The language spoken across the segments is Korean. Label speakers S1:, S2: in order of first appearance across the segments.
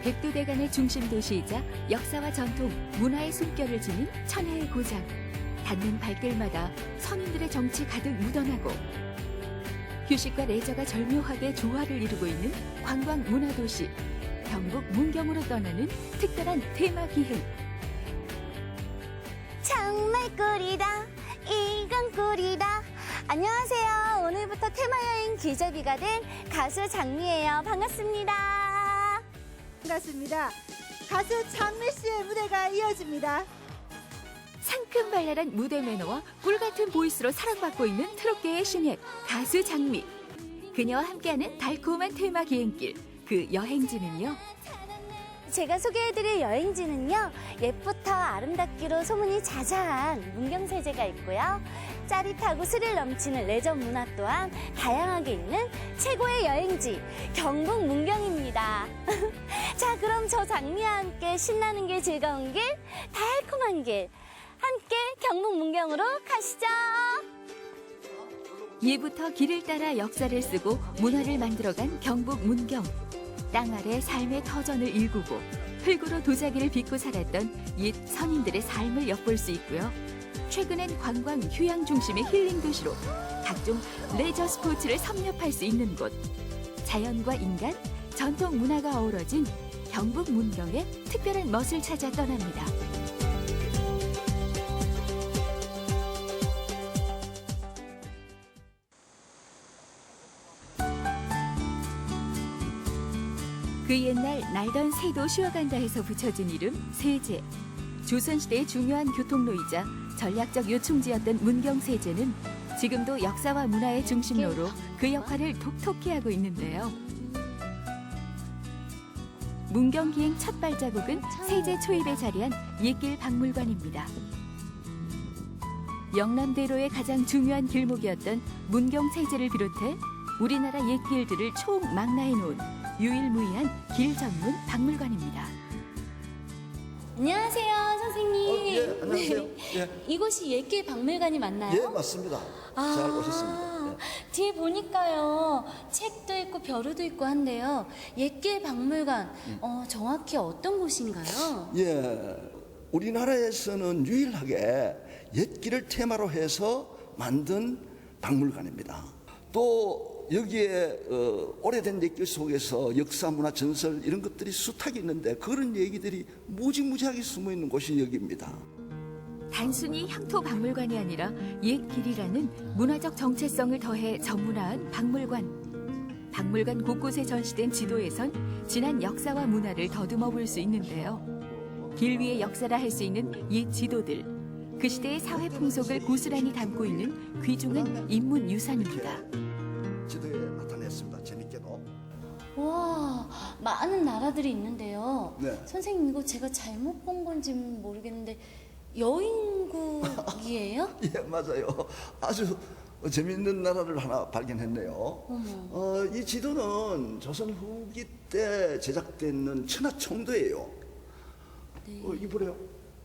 S1: 백두대간의 중심 도시이자 역사와 전통, 문화의 숨결을 지닌 천혜의 고장. 닿는 발길마다 선인들의 정치 가득 묻어나고 휴식과 레저가 절묘하게 조화를 이루고 있는 관광 문화도시 경북 문경으로 떠나는 특별한 테마 기행.
S2: 정말 꿀이다. 이건 꿀이다. 안녕하세요. 오늘부터 테마여행 기저비가 된 가수 장미예요. 반갑습니다.
S3: 반갑습니다. 가수 장미 씨의 무대가 이어집니다.
S1: 상큼발랄한 무대 매너와 꿀같은 보이스로 사랑받고 있는 트롯계의 신예 가수 장미. 그녀와 함께하는 달콤한 테마 기행길, 그 여행지는요.
S2: 제가 소개해드릴 여행지는요. 예쁘터 아름답기로 소문이 자자한 문경세제가 있고요. 짜릿하고 스릴 넘치는 레저 문화 또한 다양하게 있는 최고의 여행지 경북 문경입니다. 자, 그럼 저 장미와 함께 신나는 길, 즐거운 길, 달콤한 길 함께 경북 문경으로 가시죠.
S1: 예부터 길을 따라 역사를 쓰고 문화를 만들어간 경북 문경. 땅 아래 삶의 터전을 일구고 흙으로 도자기를 빚고 살았던 옛 선인들의 삶을 엿볼 수 있고요. 최근엔 관광 휴양 중심의 힐링 도시로 각종 레저 스포츠를 섭렵할 수 있는 곳. 자연과 인간, 전통 문화가 어우러진 경북 문경의 특별한 멋을 찾아 떠납니다. 그 옛날 날던 새도 쉬어간다 해서 붙여진 이름 세제. 조선시대의 중요한 교통로이자 전략적 요충지였던 문경세제는 지금도 역사와 문화의 중심로로 그 역할을 톡톡히 하고 있는데요. 문경기행 첫 발자국은 세제 초입에 자리한 옛길 박물관입니다. 영남대로의 가장 중요한 길목이었던 문경세제를 비롯해 우리나라 옛길들을 총망라해 놓은 유일무이한 길 전문 박물관입니다.
S2: 안녕하세요, 선생님.
S4: 예, 안녕하세요.
S2: 네.
S4: 예.
S2: 이곳이 옛길 박물관이 맞나요?
S4: 예, 맞습니다. 잘 오셨습니다. 예.
S2: 뒤에 보니까요, 책도 있고 벼루도 있고 한데요. 옛길 박물관, 정확히 어떤 곳인가요?
S4: 예, 우리나라에서는 유일하게 옛길을 테마로 해서 만든 박물관입니다. 또 여기에 오래된 옛길 속에서 역사, 문화, 전설 이런 것들이 수탁이 있는데 그런 얘기들이 무지무지하게 숨어있는 곳이 여기입니다.
S1: 단순히 향토 박물관이 아니라 옛길이라는 문화적 정체성을 더해 전문화한 박물관. 박물관 곳곳에 전시된 지도에선 지난 역사와 문화를 더듬어 볼 수 있는데요. 길 위의 역사라 할 수 있는 옛 지도들. 그 시대의 사회 풍속을 고스란히 담고 있는 귀중한 인문 유산입니다.
S4: 지도에 나타냈습니다. 재밌게도.
S2: 와, 많은 나라들이 있는데요.
S4: 네.
S2: 선생님, 이거 제가 잘못 본 건지 모르겠는데 여인국이에요?
S4: 예, 맞아요. 아주 재미있는 나라를 하나 발견했네요. 이 지도는 조선 후기 때 제작된 천하청도예요.
S2: 네.
S4: 이보래요.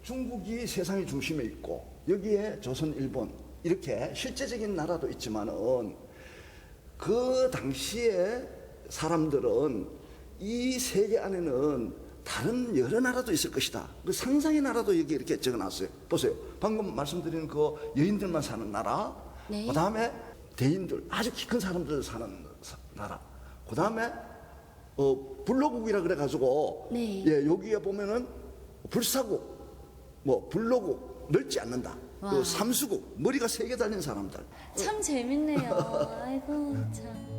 S4: 중국이 세상의 중심에 있고 여기에 조선, 일본 이렇게 실제적인 나라도 있지만은 그 당시에 사람들은 이 세계 안에는 다른 여러 나라도 있을 것이다. 그 상상의 나라도 여기 이렇게 적어놨어요. 보세요. 방금 말씀드린 그 여인들만 사는 나라,
S2: 네.
S4: 그 다음에 대인들, 아주 키 큰 사람들 사는 나라, 그 다음에 불로국이라 그래가지고
S2: 네.
S4: 예, 여기에 보면은 불사국, 뭐 불로국, 넓지 않는다.
S2: 와.
S4: 그 삼수국, 머리가 3개 달린 사람들.
S2: 참 재밌네요. 아이고, 참.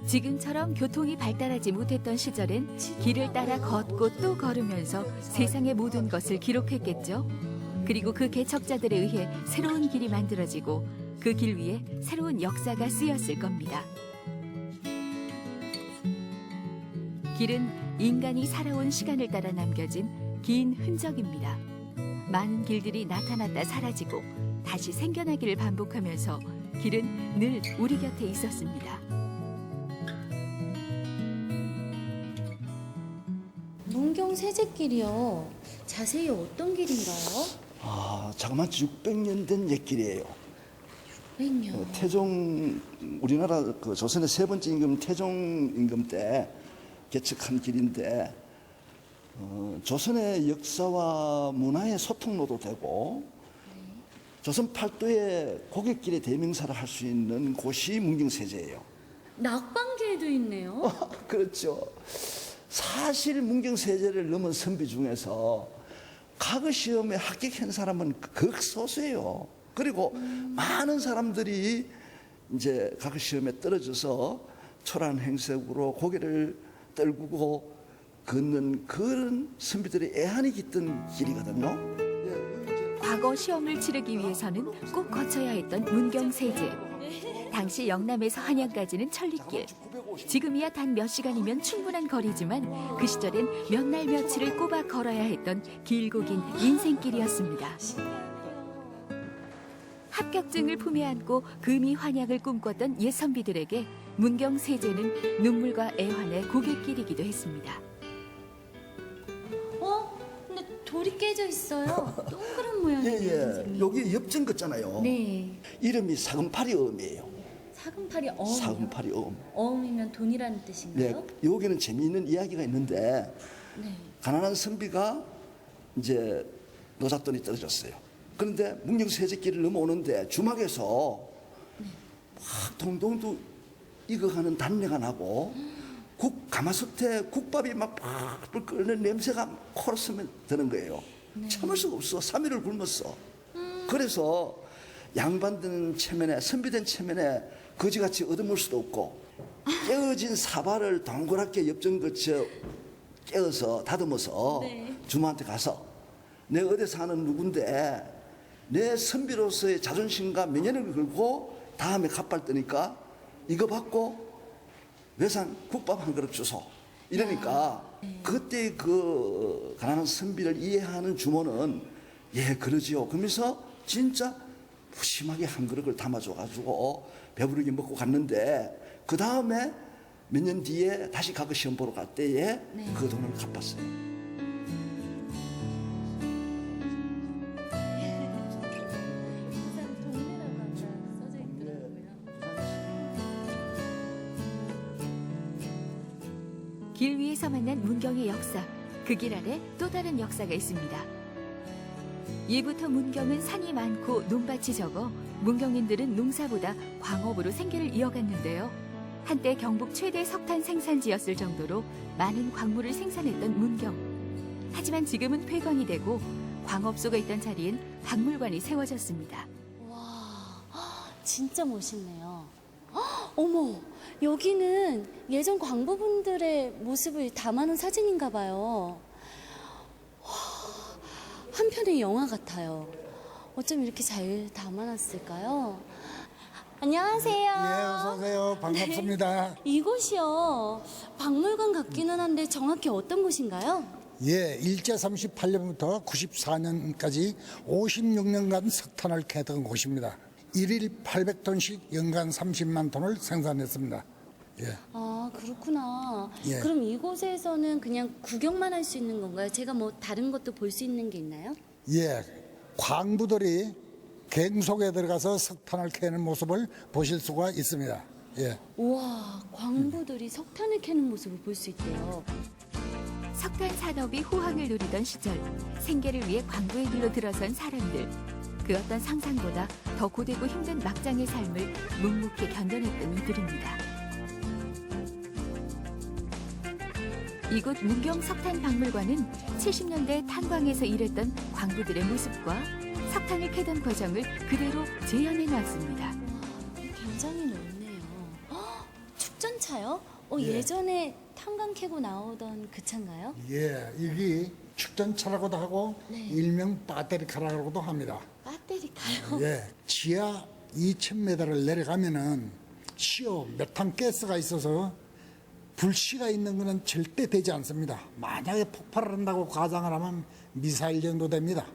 S1: 지금처럼 교통이 발달하지 못했던 시절엔 길을 따라 걷고 또 걸으면서 세상의 모든 것을 기록했겠죠. 그리고 그 개척자들에 의해 새로운 길이 만들어지고 그 길 위에 새로운 역사가 쓰였을 겁니다. 길은 인간이 살아온 시간을 따라 남겨진 긴 흔적입니다. 많은 길들이 나타났다 사라지고 다시 생겨나기를 반복하면서 길은 늘 우리 곁에 있었습니다.
S2: 문경 세제길이요. 자세히 어떤 길인가요?
S4: 자그마치 600년 된 옛길이에요.
S2: 600년.
S4: 태종, 우리나라 그 조선의 세 번째 임금 태종 임금 때 개척한 길인데 조선의 역사와 문화의 소통로도 되고 조선 팔도의 고갯길의 대명사를 할 수 있는 곳이 문경세제예요.
S2: 낙방계도 있네요.
S4: 그렇죠. 사실 문경세제를 넘은 선비 중에서 과거 시험에 합격한 사람은 극소수예요. 그리고 많은 사람들이 이제 과거 시험에 떨어져서 초란 행색으로 고개를 떨구고 걷는 그런 선비들의 애환이 깃든 길이거든요.
S1: 과거 시험을 치르기 위해서는 꼭 거쳐야 했던 문경세제. 당시 영남에서 한양까지는 천리길. 지금이야 단 몇 시간이면 충분한 거리지만 그 시절엔 몇 날 며칠을 꼬박 걸어야 했던 길고 긴 인생길이었습니다. 합격증을 품에 안고 금이 환양을 꿈꿨던 옛 선비들에게 문경세제는 눈물과 애환의 고갯길이기도 했습니다.
S2: 근데 돌이 깨져 있어요. 동그란 모양이네요,
S4: 예.
S2: 선생님.
S4: 여기 엽전 걷잖아요.
S2: 네.
S4: 이름이 사금파리 어음이에요.
S2: 사금팔이 어음.
S4: 사금파리 어음.
S2: 어음이면 돈이라는
S4: 네,
S2: 뜻인가요?
S4: 여기는 재미있는 이야기가 있는데
S2: 네.
S4: 가난한 선비가 이제 노잣돈이 떨어졌어요. 그런데 문경세제길을 넘어오는데 주막에서 막 동동도 익어가는 단내가 나고 가마솥에 국밥이 막 팍 끓는 냄새가 코로 스며 드는 거예요. 참을 수가 없어. 3일을 굶었어. 그래서 양반된 체면에, 선비된 체면에 거지같이 얻어물 수도 없고 깨어진 사발을 동그랗게 엽전 거쳐 깨어서 다듬어서 주마한테 가서 내 어디 사는 누군데 내 선비로서의 자존심과 명예를 걸고 다음에 갓발 뜨니까 이거 받고 외상 국밥 한 그릇 주소. 이러니까 그때 그 가난한 선비를 이해하는 주모는 예 그러지요. 그러면서 진짜 푸짐하게 한 그릇을 담아줘가지고 배부르게 먹고 갔는데 그 다음에 몇 년 뒤에 다시 과거 시험 보러 갈 때에 그 돈을 갚았어요.
S1: 길 위에서 만난 문경의 역사, 그 길 아래 또 다른 역사가 있습니다. 예부터 문경은 산이 많고 논밭이 적어 문경인들은 농사보다 광업으로 생계를 이어갔는데요. 한때 경북 최대 석탄 생산지였을 정도로 많은 광물을 생산했던 문경. 하지만 지금은 폐광이 되고 광업소가 있던 자리엔 박물관이 세워졌습니다.
S2: 와, 진짜 멋있네요. 어머, 여기는 예전 광부분들의 모습을 담아놓은 사진인가 봐요. 와, 한편의 영화 같아요. 어쩜 이렇게 잘 담아놨을까요? 안녕하세요.
S5: 예, 어서 오세요. 반갑습니다.
S2: 이곳이요. 박물관 같기는 한데 정확히 어떤 곳인가요?
S5: 예, 일제 38년부터 94년까지 56년간 석탄을 캐던 곳입니다. 1일 800톤씩 연간 30만 톤을 생산했습니다. 예.
S2: 아, 그렇구나.
S5: 예.
S2: 그럼 이곳에서는 그냥 구경만 할 수 있는 건가요? 제가 뭐 다른 것도 볼 수 있는 게 있나요?
S5: 예, 광부들이 갱 속에 들어가서 석탄을 캐는 모습을 보실 수가 있습니다. 예.
S2: 우와, 광부들이 석탄을 캐는 모습을 볼 수 있대요.
S1: 석탄 산업이 호황을 누리던 시절, 생계를 위해 광부의 길로 들어선 사람들. 그 어떤 상상보다 더 고되고 힘든 막장의 삶을 묵묵히 견뎌냈던 이들입니다. 이곳 문경 석탄박물관은 70년대 탄광에서 일했던 광부들의 모습과 석탄을 캐던 과정을 그대로 재현해 놨습니다.
S2: 굉장히 넓네요. 축전차요?
S5: 예.
S2: 예전에 탄광 캐고 나오던 그 차인가요?
S5: 예, 여기 축전차라고도 하고 일명 배터리카라고도 합니다.
S2: 배터리카요?
S5: 예, 지하 2,000m를 내려가면은 시어 메탄 가스가 있어서 불씨가 있는 것은 절대 되지 않습니다. 만약에 폭발을 한다고 가정을 하면 미사일 정도 됩니다.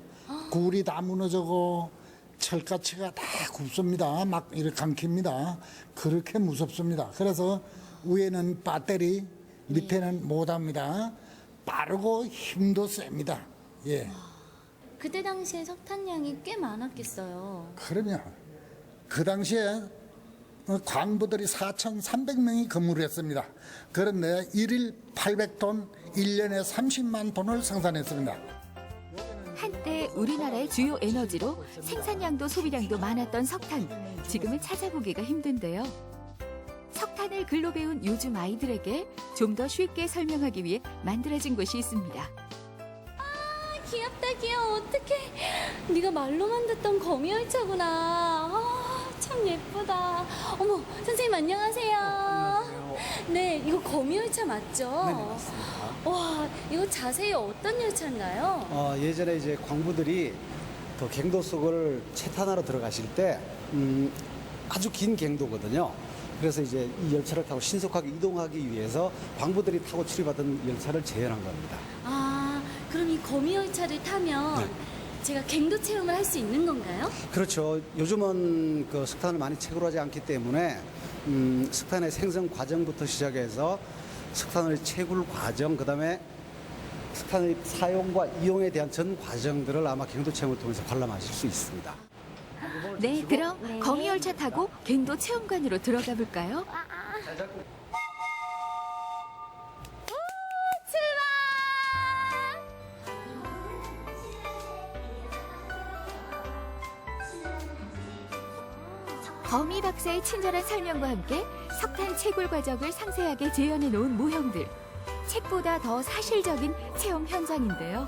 S5: 굴이 다 무너지고 철가치가 다 굽습니다. 막 이렇게 감깁니다. 그렇게 무섭습니다. 그래서 위에는 배터리, 밑에는 못합니다. 빠르고 힘도 셉니다. 예.
S2: 그때 당시에 석탄량이 꽤 많았겠어요.
S5: 그러면 그 당시에 광부들이 4,300명이 근무를 했습니다. 그런데 일일 800톤, 1년에 30만 톤을 생산했습니다.
S1: 한때 우리나라의 주요 에너지로 생산량도 소비량도 많았던 석탄. 지금은 찾아보기가 힘든데요. 석탄을 글로 배운 요즘 아이들에게 좀 더 쉽게 설명하기 위해 만들어진 곳이 있습니다.
S2: 귀엽다 귀여워. 어떡해. 네가 말로만 듣던 거미열차구나. 참 예쁘다. 어머, 선생님 안녕하세요. 네, 이거 거미열차 맞죠?
S6: 네, 맞습니다.
S2: 와, 이거 자세히 어떤 열차인가요?
S6: 예전에 이제 광부들이 그 갱도 속을 채탄하러 들어가실 때 아주 긴 갱도거든요. 그래서 이제 이 열차를 타고 신속하게 이동하기 위해서 광부들이 타고 출입하던 열차를 재현한 겁니다.
S2: 그럼 이 거미열차를 타면
S6: 네.
S2: 제가 갱도 체험을 할 수 있는 건가요?
S6: 그렇죠. 요즘은 그 석탄을 많이 채굴하지 않기 때문에 석탄의 생성 과정부터 시작해서 석탄의 채굴 과정, 그다음에 석탄의 사용과 이용에 대한 전 과정들을 아마 갱도 체험을 통해서 관람하실 수 있습니다.
S1: 네, 그럼
S2: 네.
S1: 거미열차 타고 갱도 체험관으로 들어가 볼까요? 거미 박사의 친절한 설명과 함께 석탄 채굴 과정을 상세하게 재현해 놓은 모형들. 책보다 더 사실적인 체험 현장인데요.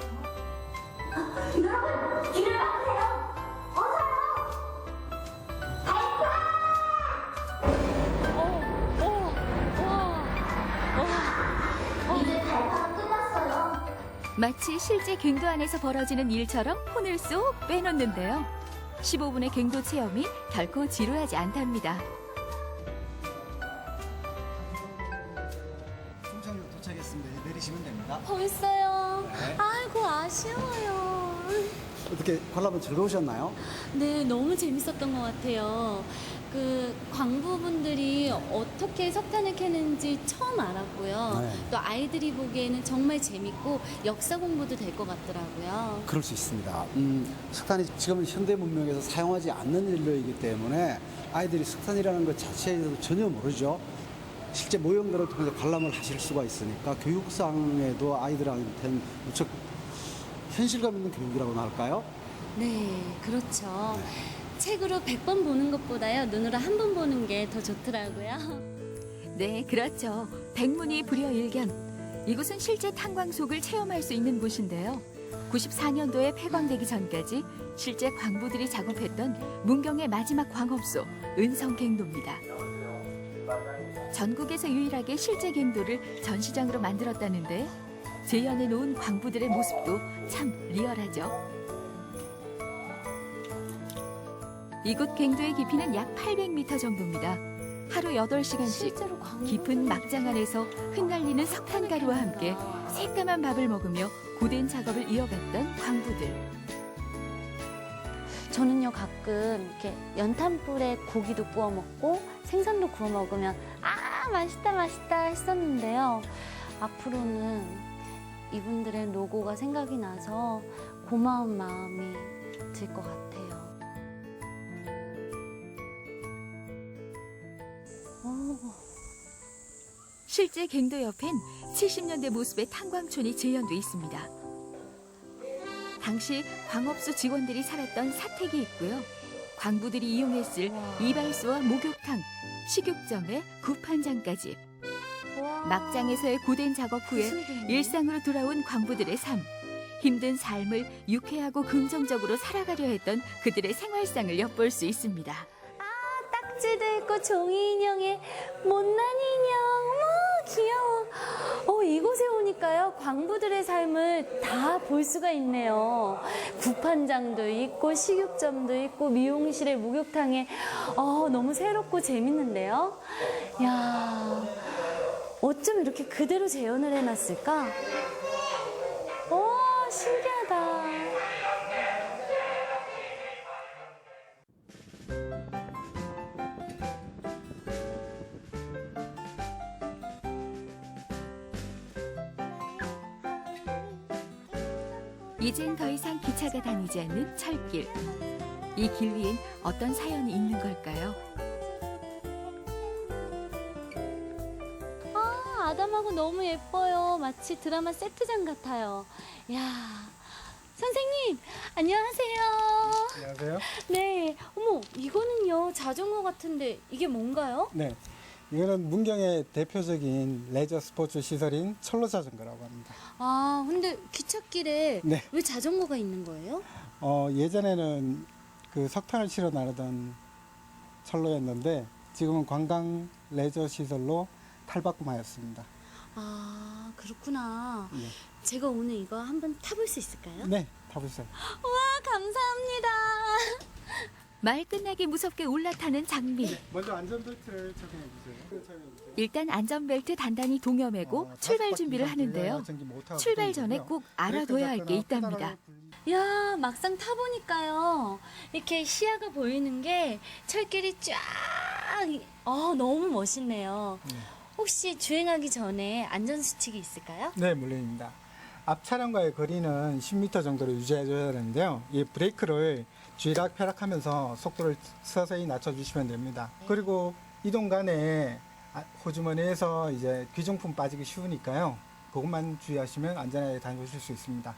S1: 마치 실제 갱도 안에서 벌어지는 일처럼 혼을 쏙 빼놓는데요. 15분의 갱도 체험이 결코 지루하지 않답니다.
S6: 충청역 도착했습니다. 내리시면 됩니다.
S2: 벌써요.
S6: 네.
S2: 아이고 아쉬워요.
S6: 어떻게 관람은 즐거우셨나요?
S2: 네, 너무 재밌었던 것 같아요. 그 광부분들이 어떻게 석탄을 캐는지 처음 알았고요.
S6: 네.
S2: 또 아이들이 보기에는 정말 재밌고 역사 공부도 될 것 같더라고요.
S6: 그럴 수 있습니다. 석탄이 지금은 현대 문명에서 사용하지 않는 인류이기 때문에 아이들이 석탄이라는 것 자체에 대해서 전혀 모르죠. 실제 모형들을 통해서 관람을 하실 수가 있으니까 교육상에도 아이들한테는 무척 현실감 있는 교육이라고나 할까요?
S2: 네, 그렇죠. 책으로 100번 보는 것보다요, 눈으로 한 번 보는 게 더 좋더라고요.
S1: 네, 그렇죠. 백문이 불여일견. 이곳은 실제 탄광속을 체험할 수 있는 곳인데요. 94년도에 폐광되기 전까지 실제 광부들이 작업했던 문경의 마지막 광업소 은성갱도입니다. 전국에서 유일하게 실제 갱도를 전시장으로 만들었다는데 재현해 놓은 광부들의 모습도 참 리얼하죠. 이곳 갱도의 깊이는 약 800m 정도입니다. 하루 8시간씩
S2: 실제로 광부
S1: 깊은 막장 안에서 흩날리는 석탄가루와 함께 새까만 밥을 먹으며 고된 작업을 이어갔던 광부들.
S2: 저는요 가끔 이렇게 연탄불에 고기도 구워 먹고 생선도 구워 먹으면 맛있다 맛있다 했었는데요. 앞으로는 이분들의 노고가 생각이 나서 고마운 마음이 들 것 같아요.
S1: 실제 갱도 옆엔 70년대 모습의 탄광촌이 재현돼 있습니다. 당시 광업소 직원들이 살았던 사택이 있고요. 광부들이 이용했을 이발소와 목욕탕, 식육점에 구판장까지. 막장에서의 고된 작업 후에 일상으로 돌아온 광부들의 삶. 힘든 삶을 유쾌하고 긍정적으로 살아가려 했던 그들의 생활상을 엿볼 수 있습니다.
S2: 딱지도 있고 종이 인형에 못난 인형. 어머 귀여워. 이곳에 오니까요 광부들의 삶을 다 볼 수가 있네요. 구판장도 있고 식육점도 있고 미용실에 목욕탕에 너무 새롭고 재밌는데요. 야, 어쩜 이렇게 그대로 재현을 해놨을까? 신기하다.
S1: 이젠 더 이상 기차가 다니지 않는 철길. 이 길 위엔 어떤 사연이 있는 걸까요?
S2: 아담하고 너무 예뻐요. 마치 드라마 세트장 같아요. 야, 선생님, 안녕하세요.
S7: 안녕하세요.
S2: 네, 어머, 이거는요, 자전거 같은데 이게 뭔가요?
S7: 네, 이거는 문경의 대표적인 레저 스포츠 시설인 철로 자전거라고 합니다.
S2: 아, 근데 기찻길에
S7: 네.
S2: 왜 자전거가 있는 거예요?
S7: 예전에는 그 석탄을 실어 나르던 철로였는데 지금은 관광 레저 시설로 탈바꿈하였습니다.
S2: 아, 그렇구나.
S7: 네.
S2: 제가 오늘 이거 한번 타볼 수 있을까요?
S7: 네, 타보세요.
S2: 와, 감사합니다.
S1: 말 끝나기 무섭게 올라타는 장미.
S7: 먼저 안전벨트를 착용해 주세요.
S1: 일단 안전벨트 단단히 동여매고 출발 준비를 하는데요. 출발 전에 꼭 알아둬야 할 게 있답니다.
S2: 야, 막상 타보니까요. 이렇게 시야가 보이는 게 철길이 쫙, 너무 멋있네요. 혹시 주행하기 전에 안전수칙이 있을까요?
S7: 네, 물론입니다. 앞 차량과의 거리는 10m 정도로 유지해줘야 되는데요. 이 브레이크를 쥐락펴락하면서 속도를 서서히 낮춰주시면 됩니다. 그리고 이동 간에 호주머니에서 이제 귀중품 빠지기 쉬우니까요. 그것만 주의하시면 안전하게 다녀오실 수 있습니다.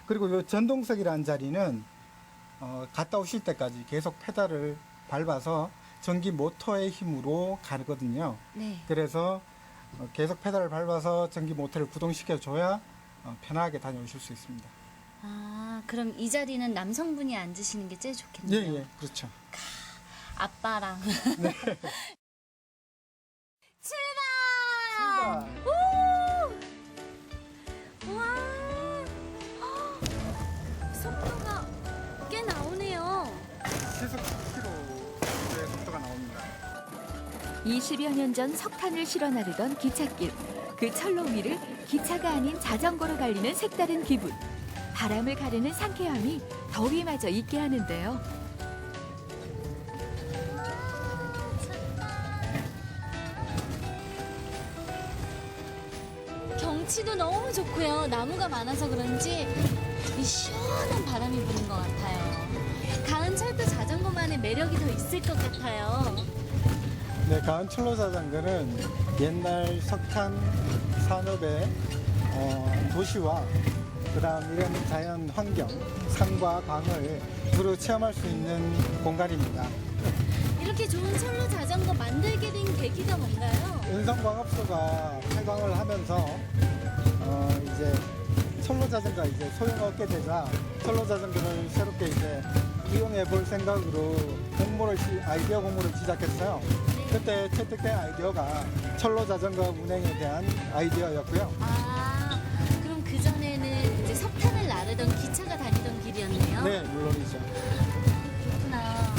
S7: 그리고 이 전동석이라는 자리는 갔다 오실 때까지 계속 페달을 밟아서 전기 모터의 힘으로 가거든요.
S2: 네.
S7: 그래서 계속 페달을 밟아서 전기 모터를 구동시켜 줘야 편하게 다녀오실 수 있습니다.
S2: 아, 그럼 이 자리는 남성분이 앉으시는 게 제일 좋겠네요.
S7: 예, 그렇죠.
S2: 아빠랑.
S7: 네.
S2: 출발! 와, 속도가 꽤 나오네요.
S7: 시속 10km의 속도가 나옵니다.
S1: 20여 년 전 석탄을 실어 나르던 기찻길. 그 철로 위를 기차가 아닌 자전거로 달리는 색다른 기분. 바람을 가르는 상쾌함이 더위마저 잊게 하는데요.
S2: 경치도 너무 좋고요. 나무가 많아서 그런지 이 시원한 바람이 부는 것 같아요. 가은철도 자전거만의 매력이 더 있을 것 같아요.
S7: 네, 가은 철로 자전거는 옛날 석탄 산업의 도시와 그다음 이런 자연 환경, 산과 강을 두루 체험할 수 있는 공간입니다.
S2: 이렇게 좋은 철로 자전거 만들게 된 계기가 뭔가요?
S7: 은성광업소가 폐광을 하면서 이제 철로 자전거 이제 소용을 얻게 되자 철로 자전거를 새롭게 이제 이용해 볼 생각으로 아이디어 공모를 시작했어요. 그때 채택된 아이디어가 철로 자전거 운행에 대한 아이디어였고요.
S2: 아, 그럼 그 전에는 이제 석탄을 나르던 기차가 다니던 길이었네요.
S7: 네, 물론이죠.
S2: 그렇구나.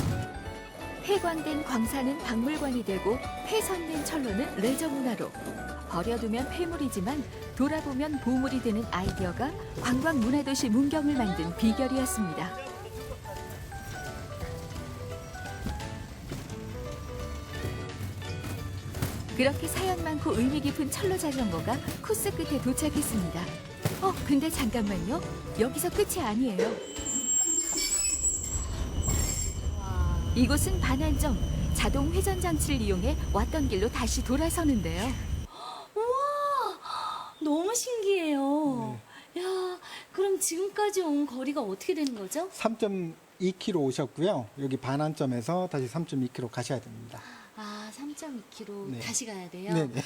S1: 폐광된 광산은 박물관이 되고 폐선된 철로는 레저 문화로. 버려두면 폐물이지만 돌아보면 보물이 되는 아이디어가 관광 문화도시 문경을 만든 비결이었습니다. 그렇게 사연 많고 의미 깊은 철로 자전거가 코스 끝에 도착했습니다. 근데 잠깐만요. 여기서 끝이 아니에요. 이곳은 반환점, 자동 회전 장치를 이용해 왔던 길로 다시 돌아서는데요.
S2: 우와, 너무 신기해요. 야, 그럼 지금까지 온 거리가 어떻게 되는 거죠?
S7: 3.2km 오셨고요. 여기 반환점에서 다시 3.2km 가셔야 됩니다.
S2: 아, 3.2km
S7: 네.
S2: 다시 가야 돼요?
S7: 네네.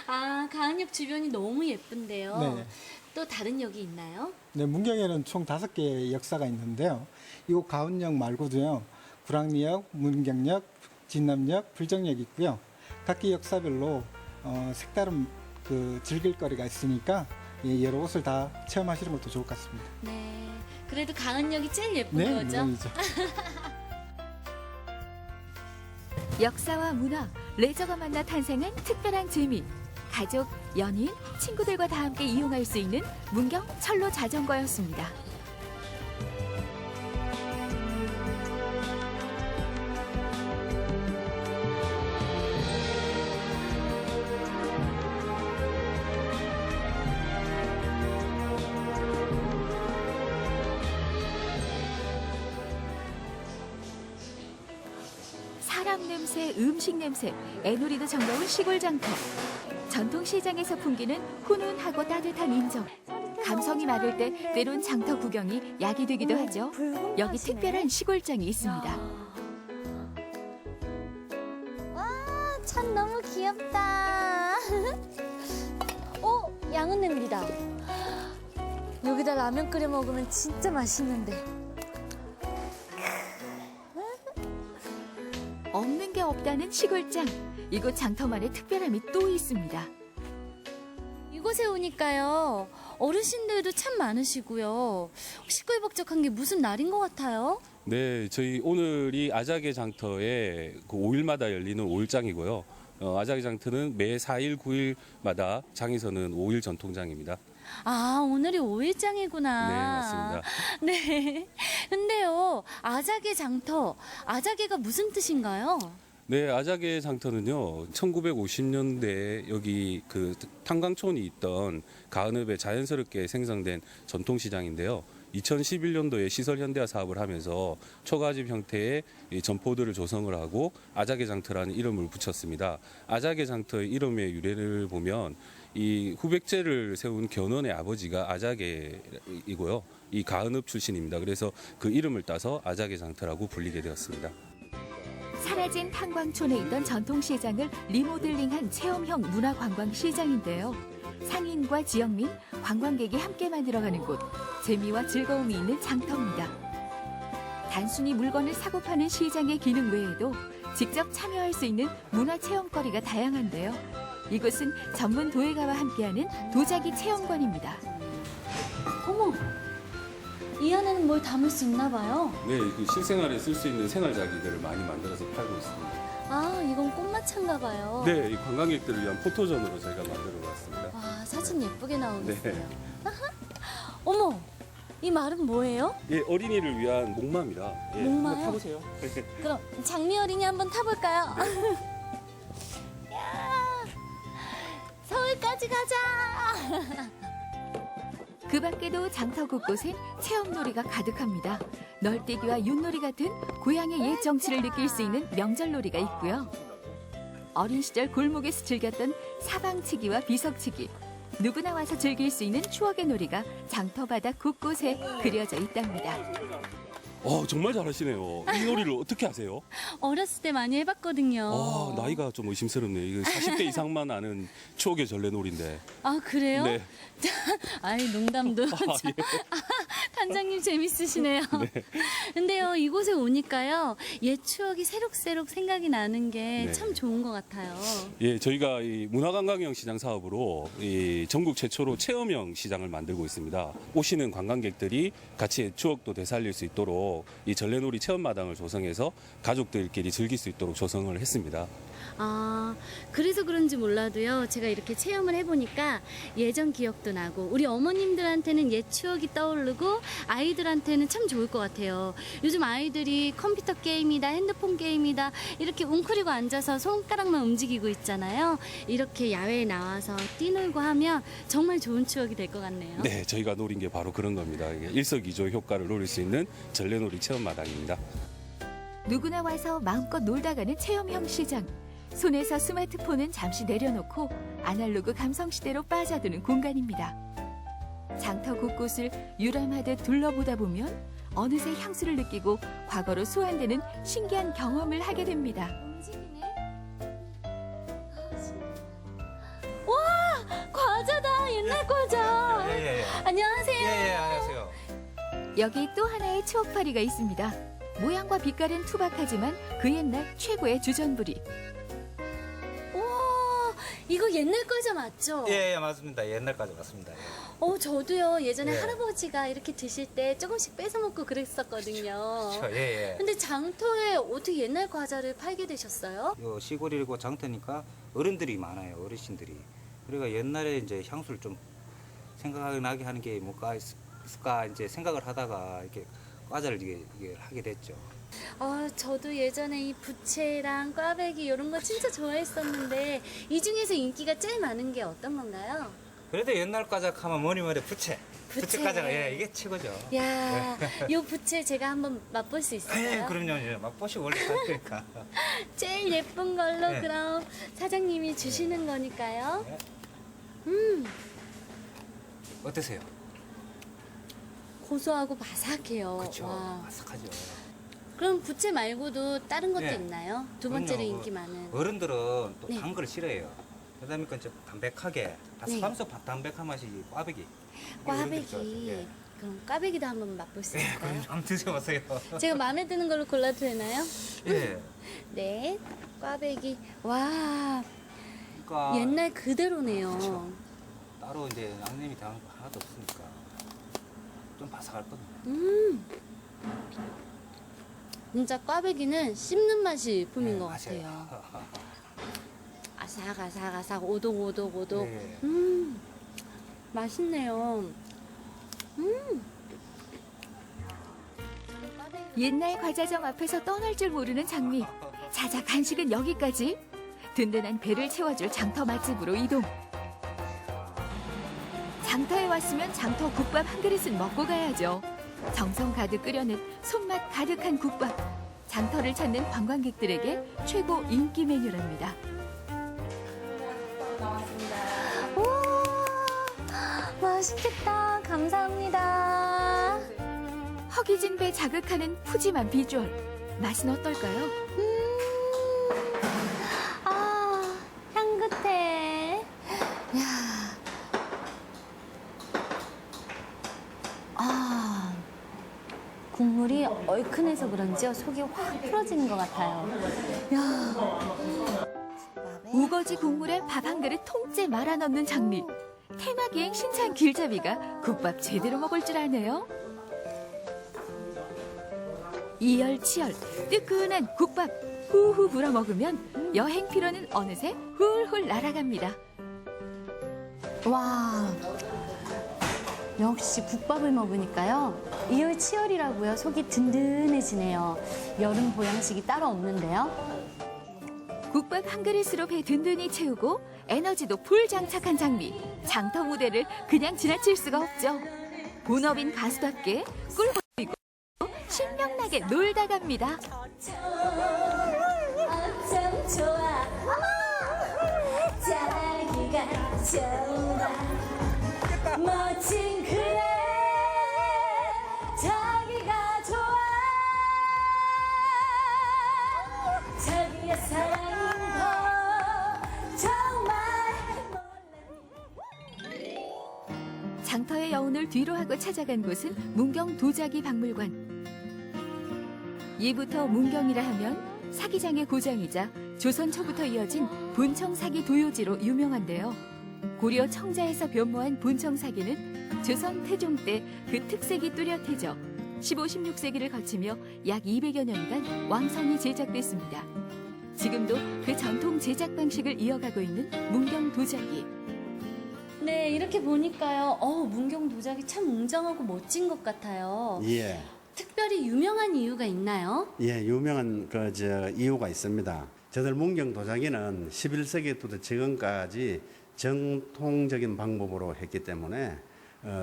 S2: 아, 가은역 주변이 너무 예쁜데요.
S7: 네.
S2: 또 다른 역이 있나요?
S7: 네, 문경에는 총 5개의 역사가 있는데요. 이곳 가운역 말고도요. 구랑리역, 문경역, 진남역, 불정역이 있고요. 각기 역사별로 색다른 즐길 거리가 있으니까 여러 곳을 다 체험하시는 것도 좋을 것 같습니다.
S2: 네. 그래도 가은역이 제일 예쁜
S7: 네,
S2: 거죠?
S7: 물론이죠.
S1: 역사와 문화, 레저가 만나 탄생한 특별한 재미. 가족, 연인, 친구들과 다 함께 이용할 수 있는 문경 철로 자전거였습니다. 사람 냄새, 음식 냄새, 애놀이도 정겨운 시골 장터. 전통시장에서 풍기는 훈훈하고 따뜻한 인정. 감성이 마를 때 때론 장터 구경이 약이 되기도 하죠. 여기 특별한 시골장이 있습니다.
S2: 와, 참 너무 귀엽다. 양은 냄비다. 여기다 라면 끓여 먹으면 진짜 맛있는데.
S1: 없는 게 없다는 시골장. 이곳 장터만의 특별함이 또 있습니다.
S2: 이곳에 오니까요, 어르신들도 참 많으시고요. 시끌벅적한 게 무슨 날인 것 같아요?
S8: 네, 저희 오늘이 아자개 장터의 그 5일마다 열리는 5일장이고요. 아자개 장터는 매 4일, 9일마다 장이 서는 5일 전통장입니다.
S2: 아, 오늘이 5일장이구나.
S8: 네, 맞습니다.
S2: 네. 근데요, 아자개 장터, 아자개가 무슨 뜻인가요?
S8: 네, 아자개 장터는요, 1950년대에 여기 그 탄광촌이 있던 가은읍에 자연스럽게 생성된 전통시장인데요. 2011년도에 시설 현대화 사업을 하면서 초가집 형태의 이 점포들을 조성을 하고 아자개 장터라는 이름을 붙였습니다. 아자개 장터의 이름의 유래를 보면 이 후백제를 세운 견훤의 아버지가 아자개이고요. 이 가은읍 출신입니다. 그래서 그 이름을 따서 아자개 장터라고 불리게 되었습니다.
S1: 사라진 탄광촌에 있던 전통시장을 리모델링한 체험형 문화관광시장인데요. 상인과 지역민, 관광객이 함께 만들어가는 곳, 재미와 즐거움이 있는 장터입니다. 단순히 물건을 사고 파는 시장의 기능 외에도 직접 참여할 수 있는 문화체험거리가 다양한데요. 이곳은 전문 도예가와 함께하는 도자기 체험관입니다.
S2: 어머, 이 안에는 뭘 담을 수 있나 봐요.
S8: 네, 그 실생활에 쓸 수 있는 생활자기들을 많이 만들어서 팔고 있습니다.
S2: 아, 이건 꽃마차인가 봐요.
S8: 네, 이 관광객들을 위한 포토존으로 저희가 만들어 봤습니다.
S2: 와, 사진 예쁘게 나오겠어요.
S8: 네.
S2: 어머, 이 말은 뭐예요?
S8: 예, 어린이를 위한 목마입니다. 예,
S2: 목마요?
S8: 한번 타보세요.
S2: 그럼 장미 어린이 한번 타볼까요? 야, 서울까지 가자.
S1: 그 밖에도 장터 곳곳엔 체험놀이가 가득합니다. 널뛰기와 윷놀이 같은 고향의 옛 정취를 느낄 수 있는 명절놀이가 있고요. 어린 시절 골목에서 즐겼던 사방치기와 비석치기, 누구나 와서 즐길 수 있는 추억의 놀이가 장터 바닥 곳곳에 그려져 있답니다.
S8: 정말 잘하시네요. 이 놀이를 어떻게 하세요?
S2: 어렸을 때 많이 해봤거든요.
S8: 나이가 좀 의심스럽네요. 이거 40대 이상만 아는 추억의 전래놀이인데.
S2: 아, 그래요?
S8: 네.
S2: 아이, 농담도. 참. 단장님 재밌으시네요. 근데요, 이곳에 오니까요, 옛 추억이 새록새록 생각이 나는 게 참
S8: 네.
S2: 좋은 것 같아요.
S8: 예, 저희가 이 문화관광형 시장 사업으로 이 전국 최초로 체험형 시장을 만들고 있습니다. 오시는 관광객들이 같이 추억도 되살릴 수 있도록 이 전래놀이 체험마당을 조성해서 가족들끼리 즐길 수 있도록 조성을 했습니다.
S2: 아, 그래서 그런지 몰라도요, 제가 이렇게 체험을 해보니까 예전 기억도 나고, 우리 어머님들한테는 옛 추억이 떠오르고, 아이들한테는 참 좋을 것 같아요. 요즘 아이들이 컴퓨터 게임이다, 핸드폰 게임이다, 이렇게 웅크리고 앉아서 손가락만 움직이고 있잖아요. 이렇게 야외에 나와서 뛰놀고 하면 정말 좋은 추억이 될 것 같네요.
S8: 네, 저희가 노린 게 바로 그런 겁니다. 이게 일석이조 효과를 노릴 수 있는 전래놀이 체험마당입니다.
S1: 누구나 와서 마음껏 놀다 가는 체험형 시장. 손에서 스마트폰은 잠시 내려놓고 아날로그 감성시대로 빠져드는 공간입니다. 장터 곳곳을 유람하듯 둘러보다 보면 어느새 향수를 느끼고 과거로 소환되는 신기한 경험을 하게 됩니다.
S2: 움직이네. 와, 과자다. 옛날 과자.
S9: 예.
S2: 안녕하세요.
S9: 예, 안녕하세요.
S1: 여기 또 하나의 추억파리가 있습니다. 모양과 빛깔은 투박하지만 그 옛날 최고의 주전부리.
S2: 우와, 이거 옛날 과자 맞죠?
S9: 예, 맞습니다. 옛날까지 맞습니다.
S2: 저도요, 예전에
S9: 예.
S2: 할아버지가 이렇게 드실 때 조금씩 뺏어 먹고 그랬었거든요.
S9: 예.
S2: 근데 장터에 어떻게 옛날 과자를 팔게 되셨어요?
S9: 요 시골이고 장터니까 어른들이 많아요. 어르신들이. 그러니까 옛날에 이제 향수를 좀 생각나게 하는 게 뭐가 있을까 이제 생각을 하다가 이렇게 과자를 이게 하게 됐죠.
S2: 저도 예전에 이 부채랑 꽈배기 이런 거 진짜 좋아했었는데 이 중에서 인기가 제일 많은 게 어떤 건가요?
S9: 그래도 옛날 과자 하면 뭐니 부채.
S2: 부채.
S9: 부채까지가 예, 이게 최고죠.
S2: 야, 요 부채 제가 한번 맛볼 수
S9: 예,
S2: 있을까요?
S9: 그럼요. 예, 맛보시고 원래 살 거니까.
S2: 제일 예쁜 걸로
S9: 네.
S2: 그럼 사장님이 주시는 거니까요.
S9: 어떠세요?
S2: 고소하고 바삭해요.
S9: 그렇죠.
S2: 와.
S9: 바삭하죠.
S2: 그럼 부채 말고도 다른 것도
S9: 네.
S2: 있나요? 두 번째로
S9: 그럼요.
S2: 인기 많은.
S9: 어른들은 또
S2: 네.
S9: 단 걸 싫어해요. 그러다 보니까 좀 담백하게 바삭하면서 담백한 맛이 꽈배기.
S2: 꽈배기.
S9: 예.
S2: 그럼 꽈배기도 한번 맛볼 수
S9: 예,
S2: 있을까요?
S9: 그럼 좀 드셔보세요.
S2: 제가 마음에 드는 걸로 골라도 되나요?
S9: 예.
S2: 네, 꽈배기. 와,
S9: 그러니까
S2: 옛날 그대로네요.
S9: 그쵸. 따로 이제 양념이 당한 거 하나도 없으니까 좀 바삭할 거든요.
S2: 진짜 꽈배기는 씹는 맛이 품인
S9: 네,
S2: 것
S9: 맞아요.
S2: 같아요. 아삭아삭아삭 오독오독오독.
S9: 네.
S2: 맛있네요.
S1: 옛날 과자점 앞에서 떠날 줄 모르는 장미. 자자 간식은 여기까지. 든든한 배를 채워줄 장터 맛집으로 이동. 장터에 왔으면 장터 국밥 한 그릇은 먹고 가야죠. 정성 가득 끓여낸 손맛 가득한 국밥. 장터를 찾는 관광객들에게 최고 인기 메뉴랍니다.
S2: 우와, 맛있겠다. 감사합니다.
S1: 허기진 배 자극하는 푸짐한 비주얼. 맛은 어떨까요?
S2: 아, 향긋해. 야. 아, 국물이 얼큰해서 그런지요. 속이 확 풀어지는 것 같아요. 야.
S1: 우거지 국물에 밥 한 그릇 통째 말아 넣는 장미. 테마기행 신찬 길잡이가 국밥 제대로 먹을 줄 아네요. 이열치열 뜨끈한 국밥 후후 불어 먹으면 여행 피로는 어느새 훌훌 날아갑니다.
S2: 와, 역시 국밥을 먹으니까요. 이열치열이라고요. 속이 든든해지네요. 여름 보양식이 따로 없는데요.
S1: 국밥 한 그릇으로 배 든든히 채우고 에너지도 풀 장착한 장미. 장터 무대를 그냥 지나칠 수가 없죠. 본업인 가수답게 꿀 보이고 신명나게 놀다 갑니다.
S2: 어쩜 좋아. 자기가 좋아. 멋진 그래. 자기가 좋아. 자기의 사랑인 거 정말
S1: 장터의 여운을 뒤로하고 찾아간 곳은 문경 도자기 박물관. 예부터 문경이라 하면 사기장의 고장이자 조선 초부터 이어진 분청 사기 도요지로 유명한데요. 고려 청자에서 변모한 분청 사기는 조선 태종 때 그 특색이 뚜렷해져 15, 16세기를 거치며 약 200여 년간 왕성히 제작됐습니다. 지금도 그 전통 제작 방식을 이어가고 있는 문경 도자기.
S2: 네, 이렇게 보니까요. 문경 도자기 참 웅장하고 멋진 것 같아요.
S6: 예.
S2: 특별히 유명한 이유가 있나요?
S6: 예, 유명한 이유가 있습니다. 저들 문경 도자기는 11세기부터 지금까지 정통적인 방법으로 했기 때문에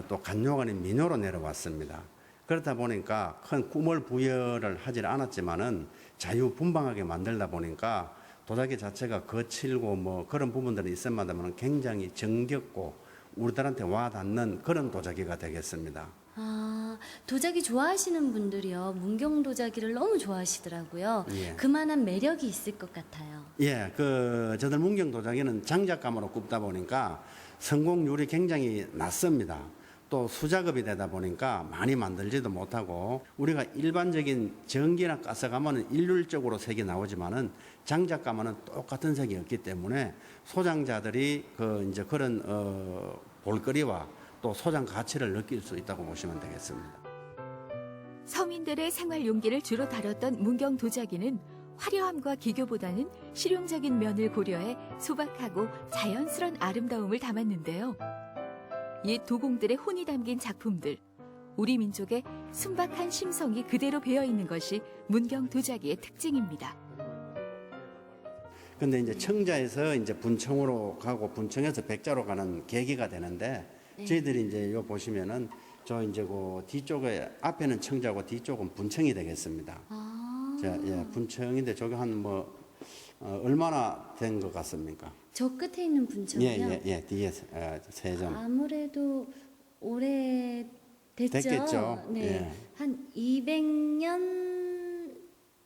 S6: 또 간요간인 민요로 내려왔습니다. 그렇다 보니까 큰 꿈을 부여를 하지 않았지만은 자유분방하게 만들다 보니까 도자기 자체가 거칠고 뭐 그런 부분들이 있음마다는 굉장히 정겹고 우리들한테 와닿는 그런 도자기가 되겠습니다.
S2: 아, 도자기 좋아하시는 분들이요. 문경 도자기를 너무 좋아하시더라고요.
S6: 예.
S2: 그만한 매력이 있을 것 같아요.
S6: 예, 저들 문경 도자기는 장작감으로 굽다 보니까 성공률이 굉장히 낮습니다. 또 수작업이 되다 보니까 많이 만들지도 못하고 우리가 일반적인 전기나 가스가마는 일률적으로 색이 나오지만은 장작가마는 똑같은 색이 없기 때문에 소장자들이 그런 볼거리와 또 소장 가치를 느낄 수 있다고 보시면 되겠습니다.
S1: 서민들의 생활 용기를 주로 다뤘던 문경 도자기는 화려함과 기교보다는 실용적인 면을 고려해 소박하고 자연스런 아름다움을 담았는데요. 옛 도공들의 혼이 담긴 작품들, 우리 민족의 순박한 심성이 그대로 배어 있는 것이 문경 도자기의 특징입니다.
S6: 근데 이제 청자에서 이제 분청으로 가고 분청에서 백자로 가는 계기가 되는데
S10: 저희들이 이제 요 보시면은 저 이제 그 뒤쪽에 앞에는 청자고 뒤쪽은 분청이 되겠습니다. 자, 예, 분청인데 저게 한 뭐 얼마나 된 것 같습니까?
S2: 저 끝에 있는 분청이요?
S10: 예, 뒤에 세 점.
S2: 아무래도 오래 됐죠.
S10: 됐겠죠.
S2: 네.
S10: 예.
S2: 한 200년,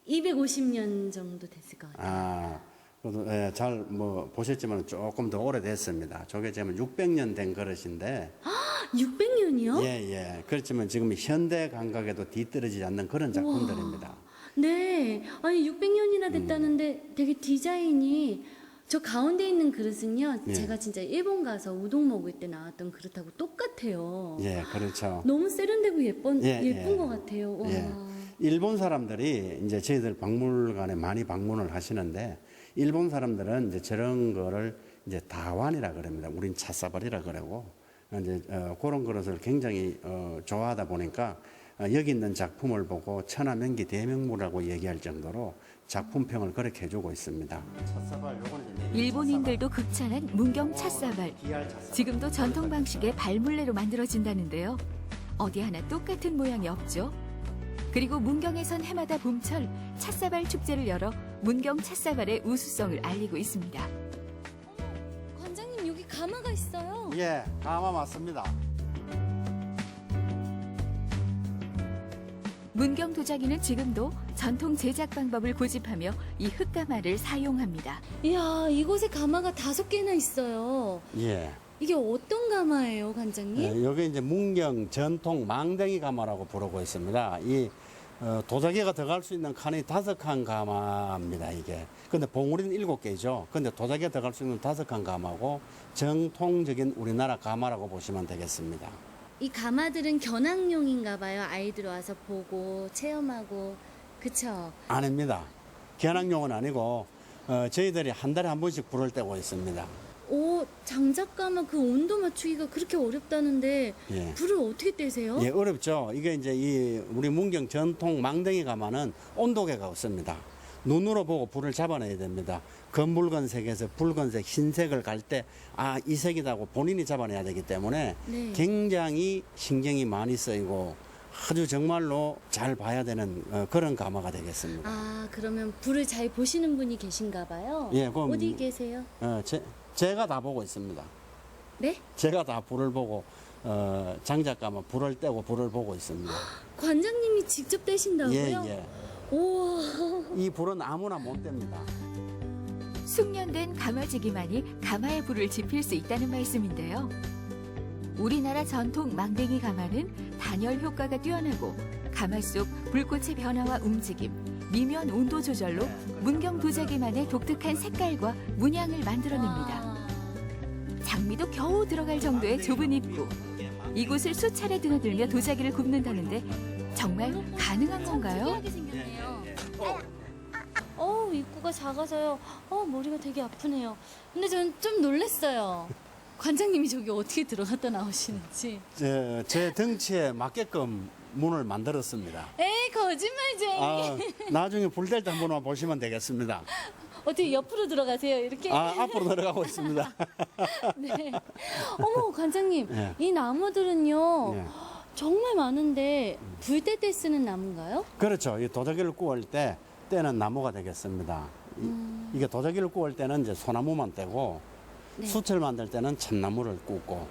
S2: 250년 정도 됐을 것 같아요.
S10: 아, 그래도 예, 잘 뭐 보셨지만 조금 더 오래됐습니다. 저게 지금 600년 된 그릇인데
S2: 600년이요?
S10: 예. 그렇지만 지금 현대 감각에도 뒤떨어지지 않는 그런 작품들입니다.
S2: 네. 아니 600년이나 됐다는데 되게 디자인이 저 가운데 있는 그릇은요.
S10: 예.
S2: 제가 진짜 일본 가서 우동 먹을 때 나왔던 그릇하고 똑같아요.
S10: 예, 그렇죠.
S2: 너무 세련되고 예쁜
S10: 예.
S2: 것 같아요. 와.
S10: 예. 일본 사람들이 이제 저희들 박물관에 많이 방문을 하시는데 일본 사람들은 이제 저런 거를 이제 다완이라 그럽니다. 우린 찻사발이라 그러고 이제 그런 그릇을 굉장히 좋아하다 보니까 여기 있는 작품을 보고 천하명기 대명무라고 얘기할 정도로 작품평을 그렇게 해주고 있습니다.
S1: 일본인들도 극찬한 문경 찻사발. 지금도 전통 방식의 발물레로 만들어진다는데요. 어디 하나 똑같은 모양이 없죠. 그리고 문경에선 해마다 봄철 찻사발 축제를 열어 문경 찻사발의 우수성을 알리고 있습니다.
S2: 관장님 여기 가마가 있어요.
S10: 예, 가마 맞습니다.
S1: 문경 도자기는 지금도 전통 제작 방법을 고집하며 이 흙가마를 사용합니다.
S2: 이야, 이곳에 가마가 5개나 있어요.
S10: 예.
S2: 이게 어떤 가마예요, 관장님?
S10: 예, 여기 이제 문경 전통 망댕이 가마라고 부르고 있습니다. 이 도자기가 들어갈 수 있는 칸이 5칸 가마입니다, 이게. 근데 봉우리는 7개죠. 근데 도자기가 들어갈 수 있는 5칸 가마고 정통적인 우리나라 가마라고 보시면 되겠습니다.
S2: 이 가마들은 견학용인가 봐요. 아이들 와서 보고 체험하고. 그쵸?
S10: 아닙니다. 견학용은 아니고 저희들이 한 달에 한 번씩 불을 떼고 있습니다.
S2: 오, 장작가마 그 온도 맞추기가 그렇게 어렵다는데
S10: 예.
S2: 불을 어떻게 떼세요?
S10: 예, 어렵죠. 이게 이제 이 우리 문경 전통 망댕이 가마는 온도계가 없습니다. 눈으로 보고 불을 잡아내야 됩니다. 검붉은색에서 붉은색, 흰색을 갈 때 이 색이다고 본인이 잡아내야 되기 때문에
S2: 네.
S10: 굉장히 신경이 많이 쓰이고 아주 정말로 잘 봐야 되는 그런 가마가 되겠습니다.
S2: 아, 그러면 불을 잘 보시는 분이 계신가 봐요?
S10: 예, 그럼
S2: 어디 계세요?
S10: 제가 다 보고 있습니다.
S2: 네?
S10: 제가 다 불을 보고 장작가마 불을 떼고 불을 보고 있습니다.
S2: 관장님이 직접 떼신다고요?
S10: 예.
S2: 우와.
S10: 이 불은 아무나 못 뗍니다.
S1: 숙련된 가마지기만이 가마의 불을 지필 수 있다는 말씀인데요. 우리나라 전통 망댕이 가마는 단열 효과가 뛰어나고 가마 속 불꽃의 변화와 움직임, 미묘한 온도 조절로 문경 도자기만의 독특한 색깔과 문양을 만들어냅니다. 장미도 겨우 들어갈 정도의 좁은 입구. 이곳을 수차례 드나들며 도자기를 굽는다는데 정말 가능한 건가요?
S2: 입구가 작아서요. 머리가 되게 아프네요. 근데 저는 좀 놀랐어요. 관장님이 저기 어떻게 들어갔다 나오시는지.
S10: 제 덩치에 맞게끔 문을 만들었습니다.
S2: 에이, 거짓말쟁이.
S10: 나중에 불 뗄 때 한번 보시면 되겠습니다.
S2: 어떻게 옆으로 들어가세요? 이렇게?
S10: 앞으로 내려가고 있습니다.
S2: 네. 어머, 관장님.
S10: 예.
S2: 이 나무들은요.
S10: 예.
S2: 정말 많은데 불 뗄 때 쓰는 나무인가요?
S10: 그렇죠. 이 도자기를 구울 때 떼는 나무가 되겠습니다. 이게 도자기를 구울 때는 이제 소나무만 떼고
S2: 네.
S10: 숯을 만들 때는 참나무를 굽고.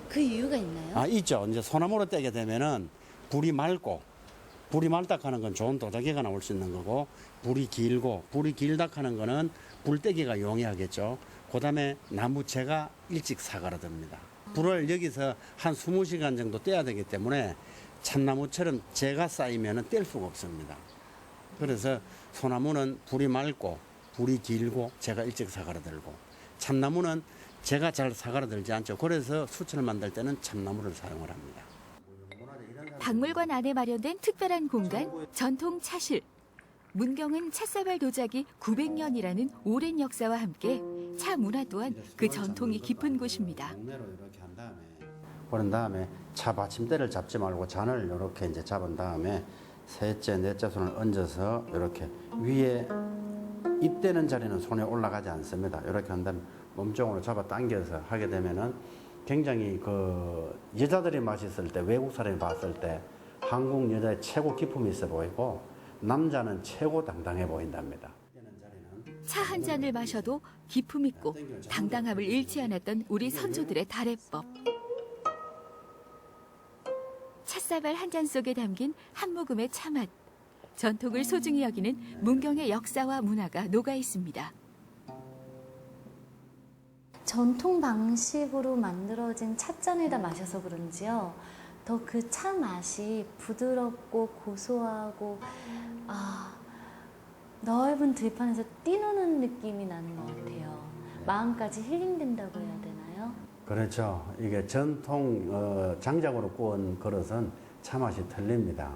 S2: 그 이유가 있나요?
S10: 있죠. 이제 소나무로 떼게 되면은 불이 맑고 불이 맑다 하는 건 좋은 도자기가 나올 수 있는 거고 불이 길고 불이 길다 하는 거는 불떼기가 용이하겠죠. 그다음에 나무채가 일찍 사가라듭니다. 불을 여기서 한 20시간 정도 떼야 되기 때문에 참나무처럼 재가 쌓이면 뗄 수가 없습니다. 그래서 소나무는 불이 맑고 불이 길고 재가 일찍 사가라들고 참나무는 재가 잘 사가라들지 않죠. 그래서 수철을 만들 때는 참나무를 사용을 합니다.
S1: 박물관 안에 마련된 특별한 공간, 전통 차실. 문경은 찻사발 도자기 900년이라는 오랜 역사와 함께 차 문화 또한 그 전통이 깊은 곳입니다.
S10: 동네로 이렇게 한 다음에 그런 다음에 차 받침대를 잡지 말고 잔을 이렇게 이제 잡은 다음에 셋째, 넷째 손을 얹어서 이렇게 위에 입대는 자리는 손에 올라가지 않습니다. 이렇게 한 다음에 몸쪽으로 잡아 당겨서 하게 되면은 굉장히 그 여자들이 마셨을 때 외국 사람이 봤을 때 한국 여자의 최고 기품이 있어 보이고 남자는 최고 당당해 보인답니다.
S1: 차 한 잔을 마셔도 기품 있고 당당함을 잃지 않았던 우리 선조들의 다래법. 찻사발 한 잔 속에 담긴 한 모금의 차맛. 전통을 소중히 여기는 문경의 역사와 문화가 녹아 있습니다.
S2: 전통 방식으로 만들어진 찻잔에다 마셔서 그런지요. 더 그 차 맛이 부드럽고 고소하고 넓은 들판에서 뛰노는 느낌이 나는 것 같아요. 마음까지 힐링된다고 해야 되나요?
S10: 그렇죠. 이게 전통 장작으로 구운 그릇은 차 맛이 틀립니다.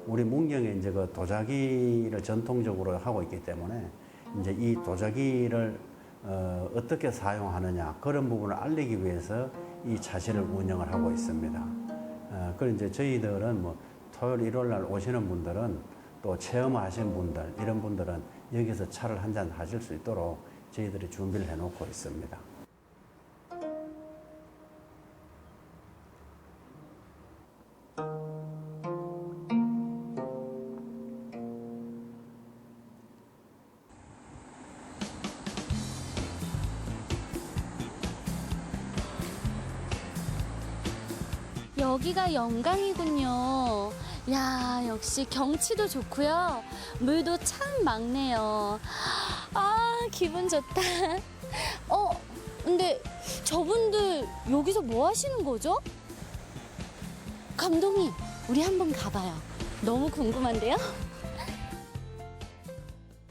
S10: 우리 문경에 이제 그 도자기를 전통적으로 하고 있기 때문에 이제 이 도자기를 어떻게 사용하느냐 그런 부분을 알리기 위해서 이 차실을 운영을 하고 있습니다. 그리고 이제 저희들은 뭐 토요일, 일요일 날 오시는 분들은 또 체험하신 분들 이런 분들은 여기서 차를 한 잔 하실 수 있도록 저희들이 준비를 해놓고 있습니다.
S2: 여기가 영광이군요. 야, 역시 경치도 좋고요. 물도 참 맑네요. 아, 기분 좋다. 근데 저분들 여기서 뭐 하시는 거죠? 감독님, 우리 한번 가봐요. 너무 궁금한데요?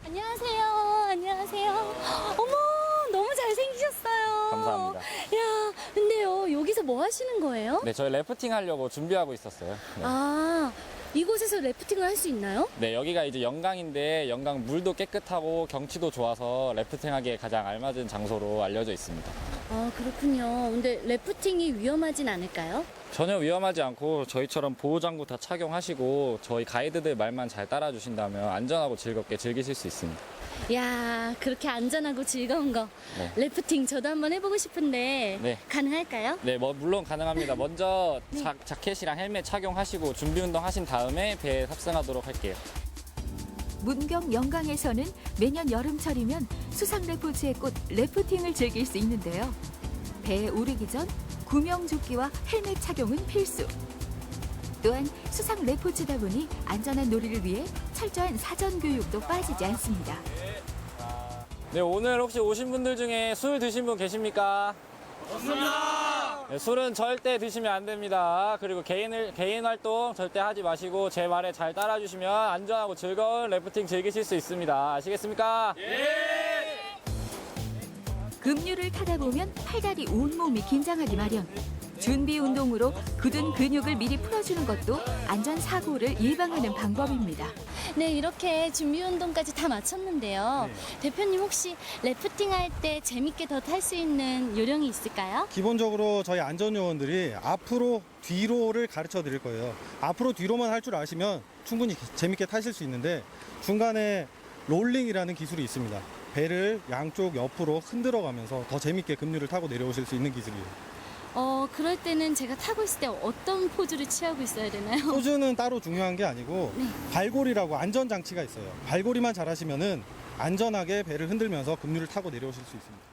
S2: 안녕하세요. 안녕하세요. 어머, 너무 잘생기셨어요.
S11: 감사합니다.
S2: 야, 근데요, 여기서 뭐 하시는 거예요?
S11: 네, 저희 래프팅 하려고 준비하고 있었어요. 네.
S2: 아, 이곳에서 래프팅을 할 수 있나요?
S11: 네, 여기가 이제 영광인데 영광 물도 깨끗하고 경치도 좋아서 래프팅하기에 가장 알맞은 장소로 알려져 있습니다.
S2: 아, 그렇군요. 근데 래프팅이 위험하진 않을까요?
S11: 전혀 위험하지 않고 저희처럼 보호장구 다 착용하시고 저희 가이드들 말만 잘 따라주신다면 안전하고 즐겁게 즐기실 수 있습니다.
S2: 야, 그렇게 안전하고 즐거운 거.
S11: 네.
S2: 래프팅 저도 한번 해보고 싶은데
S11: 네.
S2: 가능할까요?
S11: 네, 물론 가능합니다. 먼저
S2: 네.
S11: 자켓이랑 헬멧 착용하시고 준비 운동 하신 다음에 배에 탑승하도록 할게요.
S1: 문경 영광에서는 매년 여름철이면 수상 레포츠의 꽃 래프팅을 즐길 수 있는데요. 배에 오르기 전 구명조끼와 헬멧 착용은 필수. 또한 수상 레포츠다 보니 안전한 놀이를 위해 철저한 사전 교육도 빠지지 않습니다.
S11: 네, 오늘 혹시 오신 분들 중에 술 드신 분 계십니까? 없습니다. 네, 술은 절대 드시면 안 됩니다. 그리고 개인 활동 절대 하지 마시고 제 말에 잘 따라주시면 안전하고 즐거운 래프팅 즐기실 수 있습니다. 아시겠습니까? 예!
S1: 급류를 타다 보면 팔다리 온몸이 긴장하기 마련. 준비 운동으로 굳은 근육을 미리 풀어주는 것도 안전사고를 예방하는 방법입니다.
S2: 네, 이렇게 준비 운동까지 다 마쳤는데요. 대표님 혹시 래프팅 할 때 재밌게 더 탈 수 있는 요령이 있을까요?
S7: 기본적으로 저희 안전요원들이 앞으로 뒤로를 가르쳐 드릴 거예요. 앞으로 뒤로만 할 줄 아시면 충분히 재밌게 타실 수 있는데 중간에 롤링이라는 기술이 있습니다. 배를 양쪽 옆으로 흔들어 가면서 더 재밌게 급류를 타고 내려오실 수 있는 기술이에요.
S2: 그럴 때는 제가 타고 있을 때 어떤 포즈를 취하고 있어야 되나요?
S7: 포즈는 따로 중요한 게 아니고
S2: 네.
S7: 발골이라고 안전장치가 있어요. 발골이만 잘하시면은 안전하게 배를 흔들면서 급류를 타고 내려오실 수 있습니다.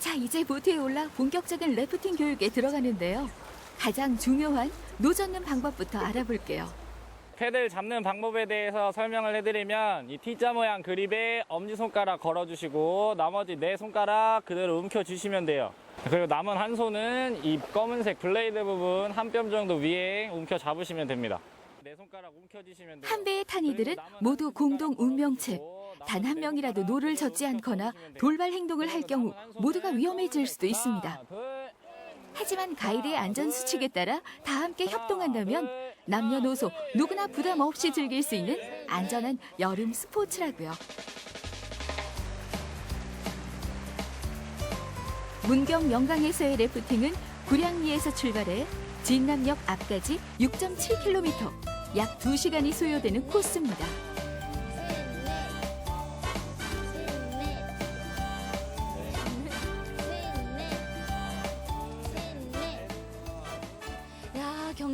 S1: 자, 이제 보트에 올라 본격적인 래프팅 교육에 들어가는데요. 가장 중요한 노 젓는 방법부터 알아볼게요.
S11: 패들 잡는 방법에 대해서 설명을 해드리면 이 T자 모양 그립에 엄지손가락 걸어주시고 나머지 네 손가락 그대로 움켜쥐시면 돼요. 그리고 남은 한 손은 이 검은색 블레이드 부분 한 뼘 정도 위에 움켜 잡으시면 됩니다. 네 손가락 움켜쥐시면 돼요.
S1: 한 배에 탄 이들은 모두 공동 운명체. 단 한 명이라도 노를 젓지 않거나 돌발 행동을 할 경우 모두가 위험해질 수도 있습니다. 하지만 가이드의 안전수칙에 따라 다 함께 협동한다면 남녀노소 누구나 부담 없이 즐길 수 있는 안전한 여름 스포츠라고요. 문경 영광에서의 래프팅은 구량리에서 출발해 진남역 앞까지 6.7km, 약 2시간이 소요되는 코스입니다.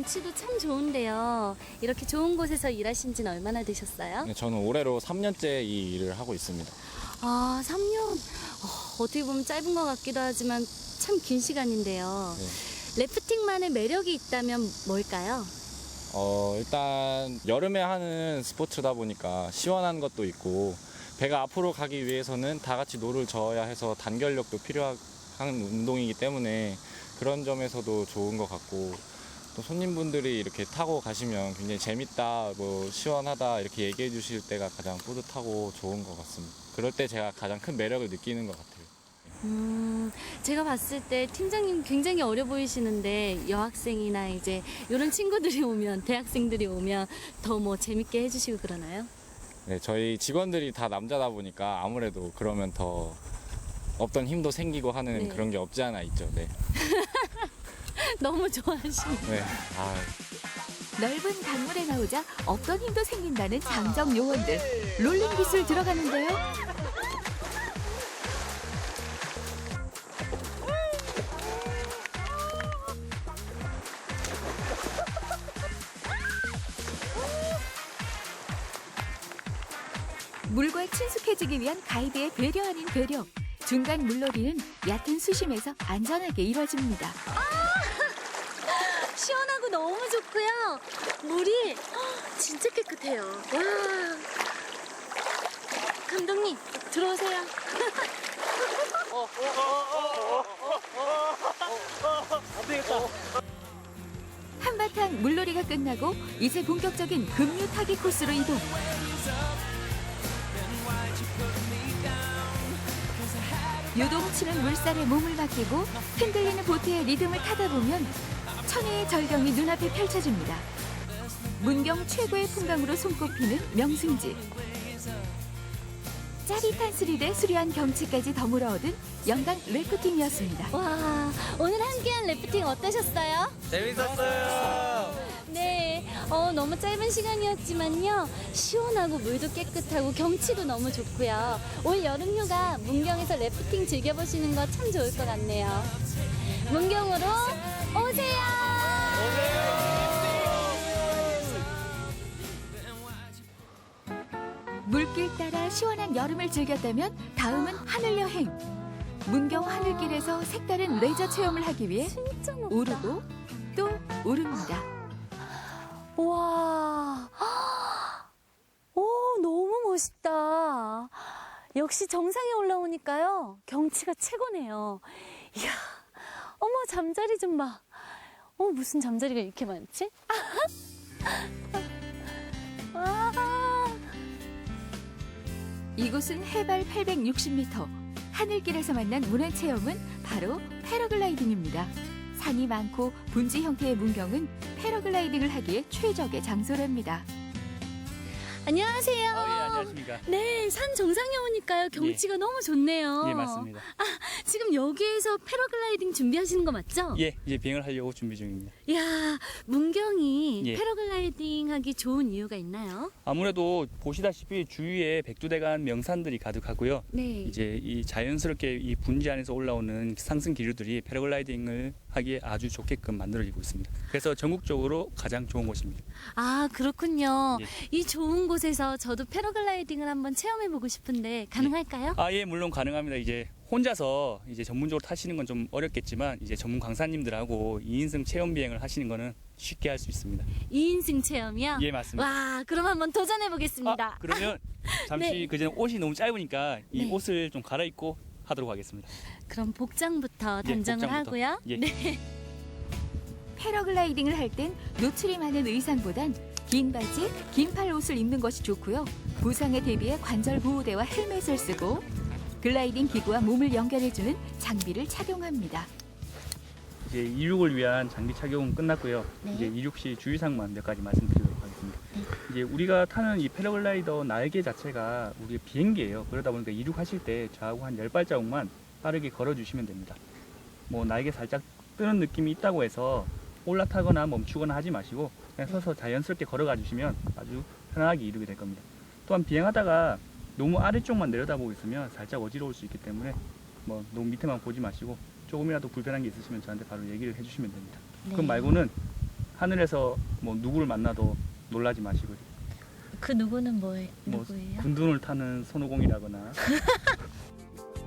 S2: 경치도 참 좋은데요. 이렇게 좋은 곳에서 일하신 지는 얼마나 되셨어요?
S11: 네, 저는 올해로 3년째 이 일을 하고 있습니다.
S2: 아, 3년? 어떻게 보면 짧은 것 같기도 하지만 참 긴 시간인데요.
S11: 네.
S2: 래프팅만의 매력이 있다면 뭘까요?
S11: 일단 여름에 하는 스포츠다 보니까 시원한 것도 있고 배가 앞으로 가기 위해서는 다 같이 노를 저어야 해서 단결력도 필요한 운동이기 때문에 그런 점에서도 좋은 것 같고 또 손님분들이 이렇게 타고 가시면 굉장히 재밌다, 뭐 시원하다 이렇게 얘기해 주실 때가 가장 뿌듯하고 좋은 것 같습니다. 그럴 때 제가 가장 큰 매력을 느끼는 것 같아요.
S2: 제가 봤을 때 팀장님 굉장히 어려 보이시는데 여학생이나 이제 이런 친구들이 오면, 대학생들이 오면 더 뭐 재밌게 해주시고 그러나요?
S11: 네, 저희 직원들이 다 남자다 보니까 아무래도 그러면 더 없던 힘도 생기고 하는
S2: 네.
S11: 그런 게 없지 않아 있죠. 네.
S2: 너무 좋아하시네요.
S11: 네.
S1: 넓은 강물에 나오자 없던 힘도 생긴다는 장정 요원들. 롤링 기술 들어가는데요. 물과 친숙해지기 위한 가이드의 배려 아닌 배려. 중간 물놀이는 얕은 수심에서 안전하게 이뤄집니다.
S2: 시원하고 너무 좋고요. 물이 진짜 깨끗해요. 와. 감독님, 들어오세요.
S1: 한바탕 물놀이가 끝나고 이제 본격적인 급류 타기 코스로 이동. 요동치는 물살에 몸을 맡기고 흔들리는 보트의 리듬을 타다 보면 천혜의 절경이 눈앞에 펼쳐집니다. 문경 최고의 풍광으로 손꼽히는 명승지. 짜릿한 스릴에 수려한 경치까지 덤으로 얻은 연간 래프팅이었습니다.
S2: 와, 오늘 함께한 래프팅 어떠셨어요?
S9: 재밌었어요.
S2: 네, 너무 짧은 시간이었지만요. 시원하고 물도 깨끗하고 경치도 너무 좋고요. 올 여름휴가 문경에서 래프팅 즐겨보시는 거 참 좋을 것 같네요. 문경으로 오세요!
S1: 물길 따라 시원한 여름을 즐겼다면 다음은 하늘 여행. 문경 하늘길에서 색다른 레저 체험을 하기 위해
S2: 진짜 높다.
S1: 오르고 또 오릅니다.
S2: 와, 오, 너무 멋있다. 역시 정상에 올라오니까요, 경치가 최고네요. 이야, 어머, 잠자리 좀 봐. 무슨 잠자리가 이렇게 많지? 와.
S1: 이곳은 해발 860m. 하늘길에서 만난 문화체험은 바로 패러글라이딩입니다. 산이 많고 분지 형태의 문경은 패러글라이딩을 하기에 최적의 장소랍니다.
S2: 안녕하세요.
S12: 예, 안녕하십니까.
S2: 네, 산 정상에 오니까요, 경치가 너무 좋네요.
S12: 예, 맞습니다.
S2: 지금 여기에서 패러글라이딩 준비하시는 거 맞죠?
S12: 예, 이제 비행을 하려고 준비 중입니다.
S2: 이야, 문경이
S12: 예.
S2: 패러글라이딩 하기 좋은 이유가 있나요?
S12: 아무래도 보시다시피 주위에 백두대간 명산들이 가득하고요.
S2: 네.
S12: 이제 이 자연스럽게 이 분지 안에서 올라오는 상승 기류들이 패러글라이딩을 하기에 아주 좋게끔 만들어지고 있습니다. 그래서 전국적으로 가장 좋은 곳입니다.
S2: 아, 그렇군요.
S12: 예.
S2: 이 좋은 곳에서 저도 패러글라이딩을 한번 체험해보고 싶은데 가능할까요?
S12: 예, 물론 가능합니다. 이제 혼자서 이제 전문적으로 타시는 건 좀 어렵겠지만 이제 전문 강사님들하고 2인승 체험 비행을 하시는 거는 쉽게 할 수 있습니다.
S2: 2인승 체험이요?
S12: 예, 맞습니다.
S2: 와, 그럼 한번 도전해보겠습니다.
S12: 그러면 잠시
S2: 네.
S12: 그전 옷이 너무 짧으니까 이
S2: 네.
S12: 옷을 좀 갈아입고 하도록 하겠습니다.
S2: 그럼 복장부터
S12: 예,
S2: 단정을
S12: 복장부터.
S2: 하고요.
S12: 예.
S2: 네.
S1: 패러글라이딩을 할 땐 노출이 많은 의상보단 긴 바지, 긴 팔 옷을 입는 것이 좋고요. 부상에 대비해 관절 보호대와 헬멧을 쓰고 글라이딩 기구와 몸을 연결해주는 장비를 착용합니다.
S12: 이제 이륙을 위한 장비 착용은 끝났고요.
S2: 네.
S12: 이제 이륙 시 주의사항만 몇 가지 말씀드리도록 하겠습니다. 이제 우리가 타는 이 패러글라이더 날개 자체가 우리 비행기예요. 그러다 보니까 이륙하실 때 좌우 한 10발자국만 빠르게 걸어주시면 됩니다. 뭐 날개 살짝 뜨는 느낌이 있다고 해서 올라타거나 멈추거나 하지 마시고 그냥 서서 자연스럽게 걸어가 주시면 아주 편안하게 이륙이 될 겁니다. 또한 비행하다가 너무 아래쪽만 내려다보고 있으면 살짝 어지러울 수 있기 때문에 뭐 너무 밑에만 보지 마시고 조금이라도 불편한 게 있으시면 저한테 바로 얘기를 해주시면 됩니다.
S2: 네.
S12: 그것 말고는 하늘에서 뭐 누구를 만나도 놀라지 마시고
S2: 그 누구는
S12: 뭐
S2: 누구예요?
S12: 군둔을 타는 손오공이라거나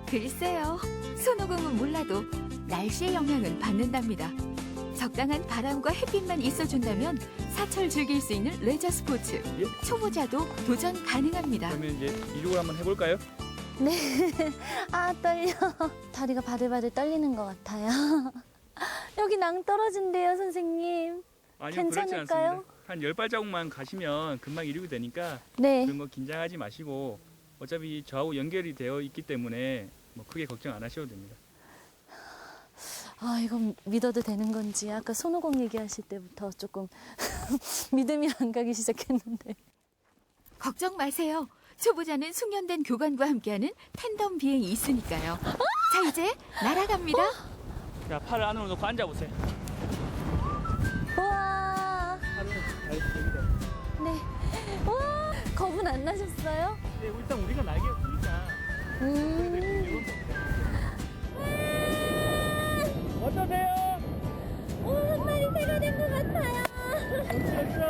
S1: 글쎄요, 손오공은 몰라도 날씨의 영향은 받는답니다. 적당한 바람과 햇빛만 있어준다면 사철 즐길 수 있는 레저 스포츠. 초보자도 도전 가능합니다.
S12: 그러면 이제 이륙을 한번 해볼까요?
S2: 네. 아, 떨려. 다리가 바들바들 떨리는 것 같아요. 여기 낭 떨어진대요, 선생님.
S12: 아니요,
S2: 괜찮을까요?
S12: 그렇지 않습니다. 한 10발자국만 가시면 금방 이륙이 되니까
S2: 네.
S12: 그런 거 긴장하지 마시고 어차피 저하고 연결이 되어 있기 때문에 뭐 크게 걱정 안 하셔도 됩니다.
S2: 아, 이건 믿어도 되는 건지 아까 손오공 얘기하실 때부터 조금 믿음이 안 가기 시작했는데.
S1: 걱정 마세요. 초보자는 숙련된 교관과 함께하는 텐덤 비행이 있으니까요. 자, 이제 날아갑니다.
S12: 자, 팔을 안으로 놓고 앉아보세요.
S2: 우와. 네. 우와. 겁은 안 나셨어요?
S12: 네, 일단 우리가 날개가 크니까 어떠세요?
S2: 오, 한 마리 새가 된 것 같아요.
S12: 그렇죠?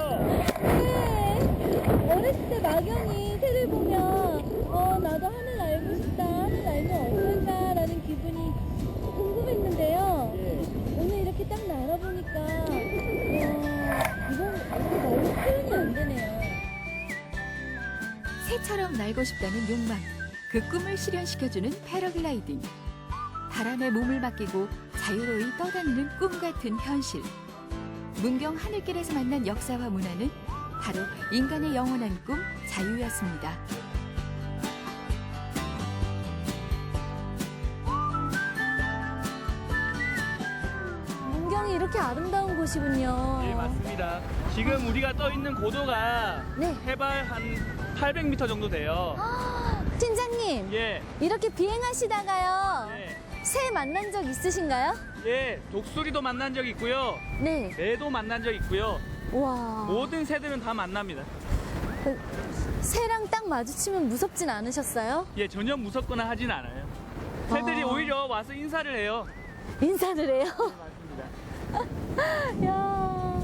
S2: 네. 어렸을 때 막연히 새를 보면 나도 하늘 날고 싶다. 하늘 날면 어떨까라는 기분이 궁금했는데요. 오늘 이렇게 딱 날아보니까 이건 너무 표현이 안 되네요.
S1: 새처럼 날고 싶다는 욕망, 그 꿈을 실현시켜주는 패러글라이딩. 바람에 몸을 맡기고 자유로이 떠다니는 꿈 같은 현실. 문경 하늘길에서 만난 역사와 문화는 바로 인간의 영원한 꿈 자유였습니다.
S2: 문경이 이렇게 아름다운 곳이군요.
S12: 네, 맞습니다. 지금 우리가 떠 있는 고도가
S2: 네.
S12: 해발 한 800m 정도 돼요.
S2: 팀장님,
S12: 예,
S2: 이렇게 비행하시다가요.
S12: 예,
S2: 새 만난 적 있으신가요?
S12: 예, 독수리도 만난 적 있고요.
S2: 네.
S12: 매도 만난 적 있고요.
S2: 와.
S12: 모든 새들은 다 만납니다.
S2: 새랑 딱 마주치면 무섭진 않으셨어요?
S12: 예, 전혀 무섭거나 하진 않아요. 새들이 오히려 와서 인사를 해요.
S2: 인사를 해요?
S12: 맞습니다.
S2: 야,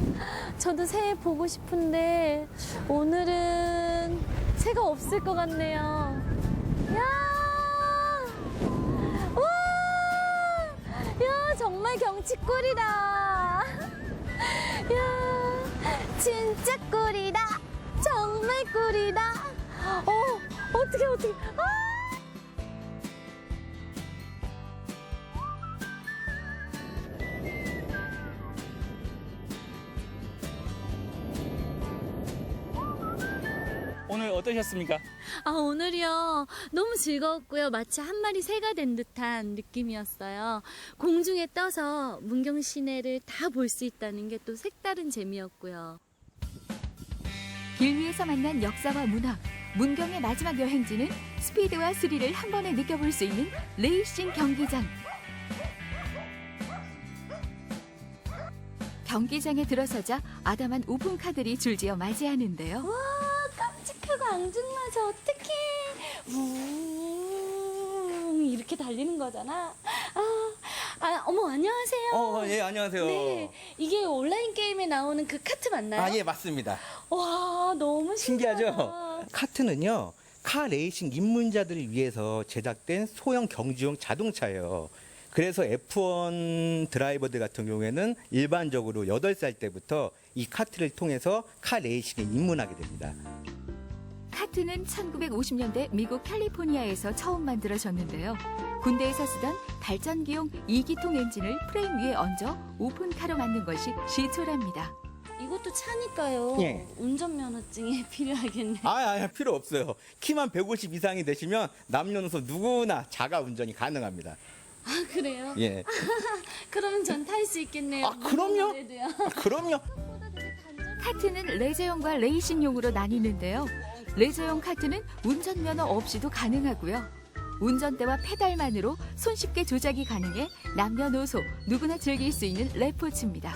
S2: 저도 새 보고 싶은데 오늘은 새가 없을 것 같네요. 야, 와, 야, 정말 경치 꿀이다. 야, 진짜 꿀이다. 정말 꿀이다. 어떡해.
S12: 오늘 어떠셨습니까?
S2: 오늘이요. 너무 즐거웠고요. 마치 한 마리 새가 된 듯한 느낌이었어요. 공중에 떠서 문경 시내를 다 볼 수 있다는 게 또 색다른 재미였고요.
S1: 길 위에서 만난 역사와 문화, 문경의 마지막 여행지는 스피드와 스릴을 한 번에 느껴볼 수 있는 레이싱 경기장. 경기장에 들어서자 아담한 오픈카들이 줄지어 맞이하는데요.
S2: 와, 깜찍하고 앙증맞아. 어떡해. 우, 이렇게 달리는 거잖아. 어머, 안녕하세요.
S13: 예, 안녕하세요.
S2: 네, 이게 온라인 게임에 나오는 그 카트 맞나요?
S13: 예, 맞습니다.
S2: 와, 너무
S13: 신기하죠? 카트는요, 카 레이싱 입문자들을 위해서 제작된 소형 경주용 자동차예요. 그래서 F1 드라이버들 같은 경우에는 일반적으로 8살 때부터 이 카트를 통해서 카 레이싱에 입문하게 됩니다.
S1: 카트는 1950년대 미국 캘리포니아에서 처음 만들어졌는데요. 군대에서 쓰던 발전기용 2기통 엔진을 프레임 위에 얹어 오픈카로 만든 것이 시초랍니다.
S2: 이것도 차니까요.
S13: 예.
S2: 운전면허증이 필요하겠네.
S13: 필요 없어요. 키만 150 이상이 되시면 남녀노소 누구나 자가 운전이 가능합니다.
S2: 그래요?
S13: 예.
S2: 그러면 전 탈 수 있겠네요.
S13: 그럼요. 그럼요.
S1: 카트는 레저용과 레이싱용으로 나뉘는데요. 레저용 카트는 운전면허 없이도 가능하고요. 운전대와 페달만으로 손쉽게 조작이 가능해 남녀노소 누구나 즐길 수 있는 레포츠입니다.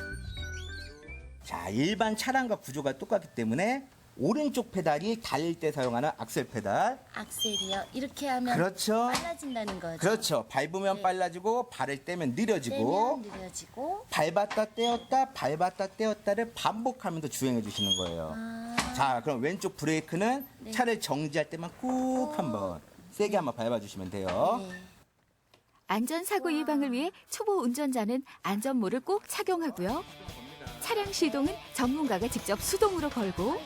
S13: 자, 일반 차량과 구조가 똑같기 때문에 오른쪽 페달이 달릴 때 사용하는 악셀 페달.
S2: 악셀이요. 이렇게 하면
S13: 그렇죠.
S2: 빨라진다는 거죠.
S13: 그렇죠. 밟으면
S2: 네.
S13: 빨라지고 발을 떼면 느려지고.
S2: 떼면 느려지고.
S13: 밟았다 떼었다를 반복하면서 주행해 주시는 거예요. 자, 그럼 왼쪽 브레이크는
S2: 네.
S13: 차를 정지할 때만 꾹 한번 세게 한번 밟아주시면 돼요.
S2: 네.
S1: 안전사고 예방을 위해 초보 운전자는 안전모를 꼭 착용하고요. 차량 시동은 전문가가 직접 수동으로 걸고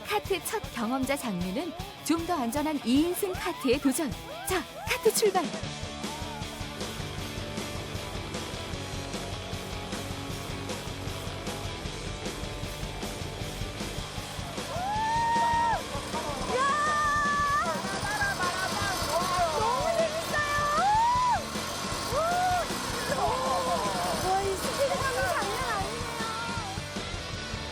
S1: 카트 첫 경험자 장미는 좀 더 안전한 2인승 카트에 도전. 자, 카트 출발!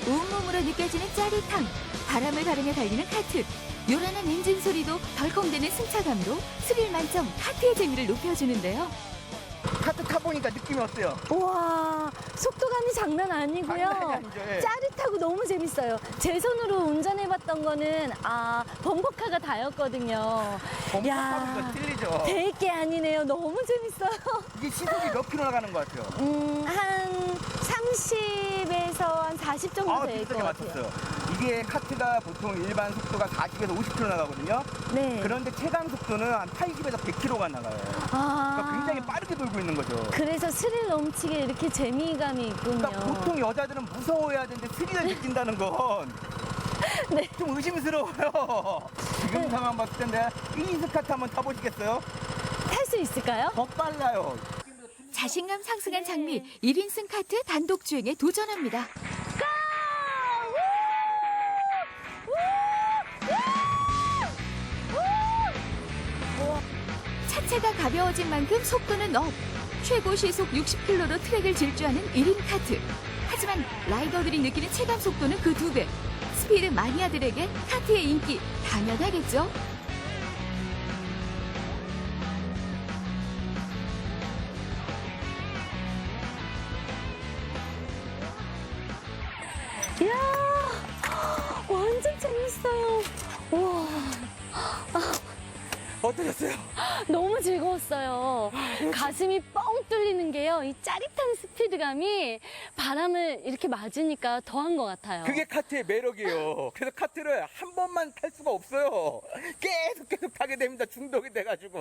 S1: 온몸으로 느껴지는 짜릿함, 바람을 가르며 달리는 카트, 요란한 엔진 소리도 덜컹대는 승차감도 스릴 만점 카트의 재미를 높여주는데요.
S13: 카트 타보니까 느낌이 어때요?
S2: 우와, 속도감이 장난 아니고요.
S13: 장난이 아니죠, 예.
S2: 짜릿하고 너무 재밌어요. 제 손으로 운전해봤던 거는 범퍼카가 다였거든요.
S13: 범퍼카보다 틀리죠?
S2: 될 게 아니네요. 너무 재밌어요.
S13: 이게 시속이 몇 킬로 나가는 것 같아요?
S2: 한 30에서 한 40 정도 될 것
S13: 비슷하게
S2: 같아요.
S13: 맞췄어요. 이게 카트가 보통 일반 속도가 40에서 50km 나가거든요.
S2: 네.
S13: 그런데 최강 속도는 한 80에서 100km가 나가요. 그러니까 굉장히 빠르게 돌고 있는 거죠.
S2: 그래서 스릴 넘치게 이렇게 재미감이 있군요.
S13: 그러니까 보통 여자들은 무서워해야 되는데 스릴을 느낀다는 건
S2: 네.
S13: 좀 의심스러워요. 지금 상황 봤을 때 내가 1인승 카트 한번 타보시겠어요?
S2: 탈 수 있을까요?
S13: 더 빨라요.
S1: 자신감 상승한 장미, 1인승 카트 단독 주행에 도전합니다. 차체가 가벼워진 만큼 속도는 업. 최고 시속 60km로 트랙을 질주하는 1인 카트. 하지만 라이더들이 느끼는 체감 속도는 그 2배. 스피드 마니아들에게 카트의 인기 당연하겠죠?
S2: 이야, 완전 재밌어요. 우와.
S13: 어떠셨어요?
S2: 너무 즐거웠어요. 가슴이 뻥 뚫리는 게요. 이 짜릿한 스피드감이 바람을 이렇게 맞으니까 더한 것 같아요.
S13: 그게 카트의 매력이에요. 그래서 카트를 한 번만 탈 수가 없어요. 계속 타게 됩니다. 중독이 돼가지고.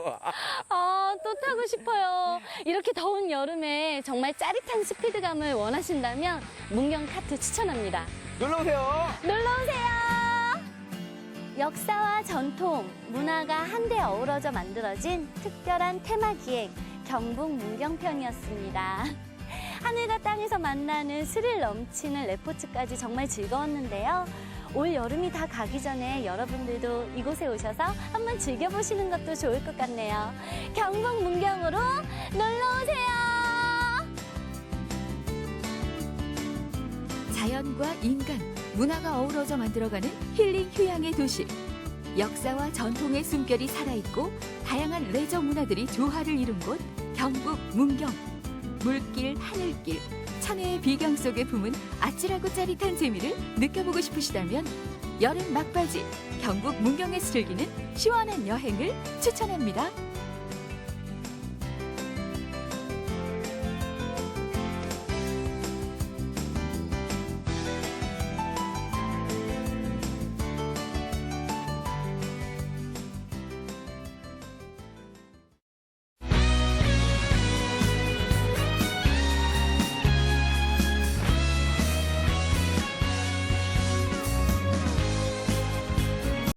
S2: 또 타고 싶어요. 이렇게 더운 여름에 정말 짜릿한 스피드감을 원하신다면 문경 카트 추천합니다.
S13: 놀러오세요.
S2: 놀러오세요. 역사와 전통, 문화가 한데 어우러져 만들어진 특별한 테마 기획 경북 문경편이었습니다. 하늘과 땅에서 만나는 스릴 넘치는 레포츠까지 정말 즐거웠는데요. 올 여름이 다 가기 전에 여러분들도 이곳에 오셔서 한번 즐겨보시는 것도 좋을 것 같네요. 경북 문경으로 놀러오세요.
S1: 자연과 인간, 문화가 어우러져 만들어가는 힐링 휴양의 도시. 역사와 전통의 숨결이 살아있고 다양한 레저 문화들이 조화를 이룬 곳 경북 문경. 물길, 하늘길, 천혜의 비경 속에 품은 아찔하고 짜릿한 재미를 느껴보고 싶으시다면 여름 막바지 경북 문경에서 즐기는 시원한 여행을 추천합니다.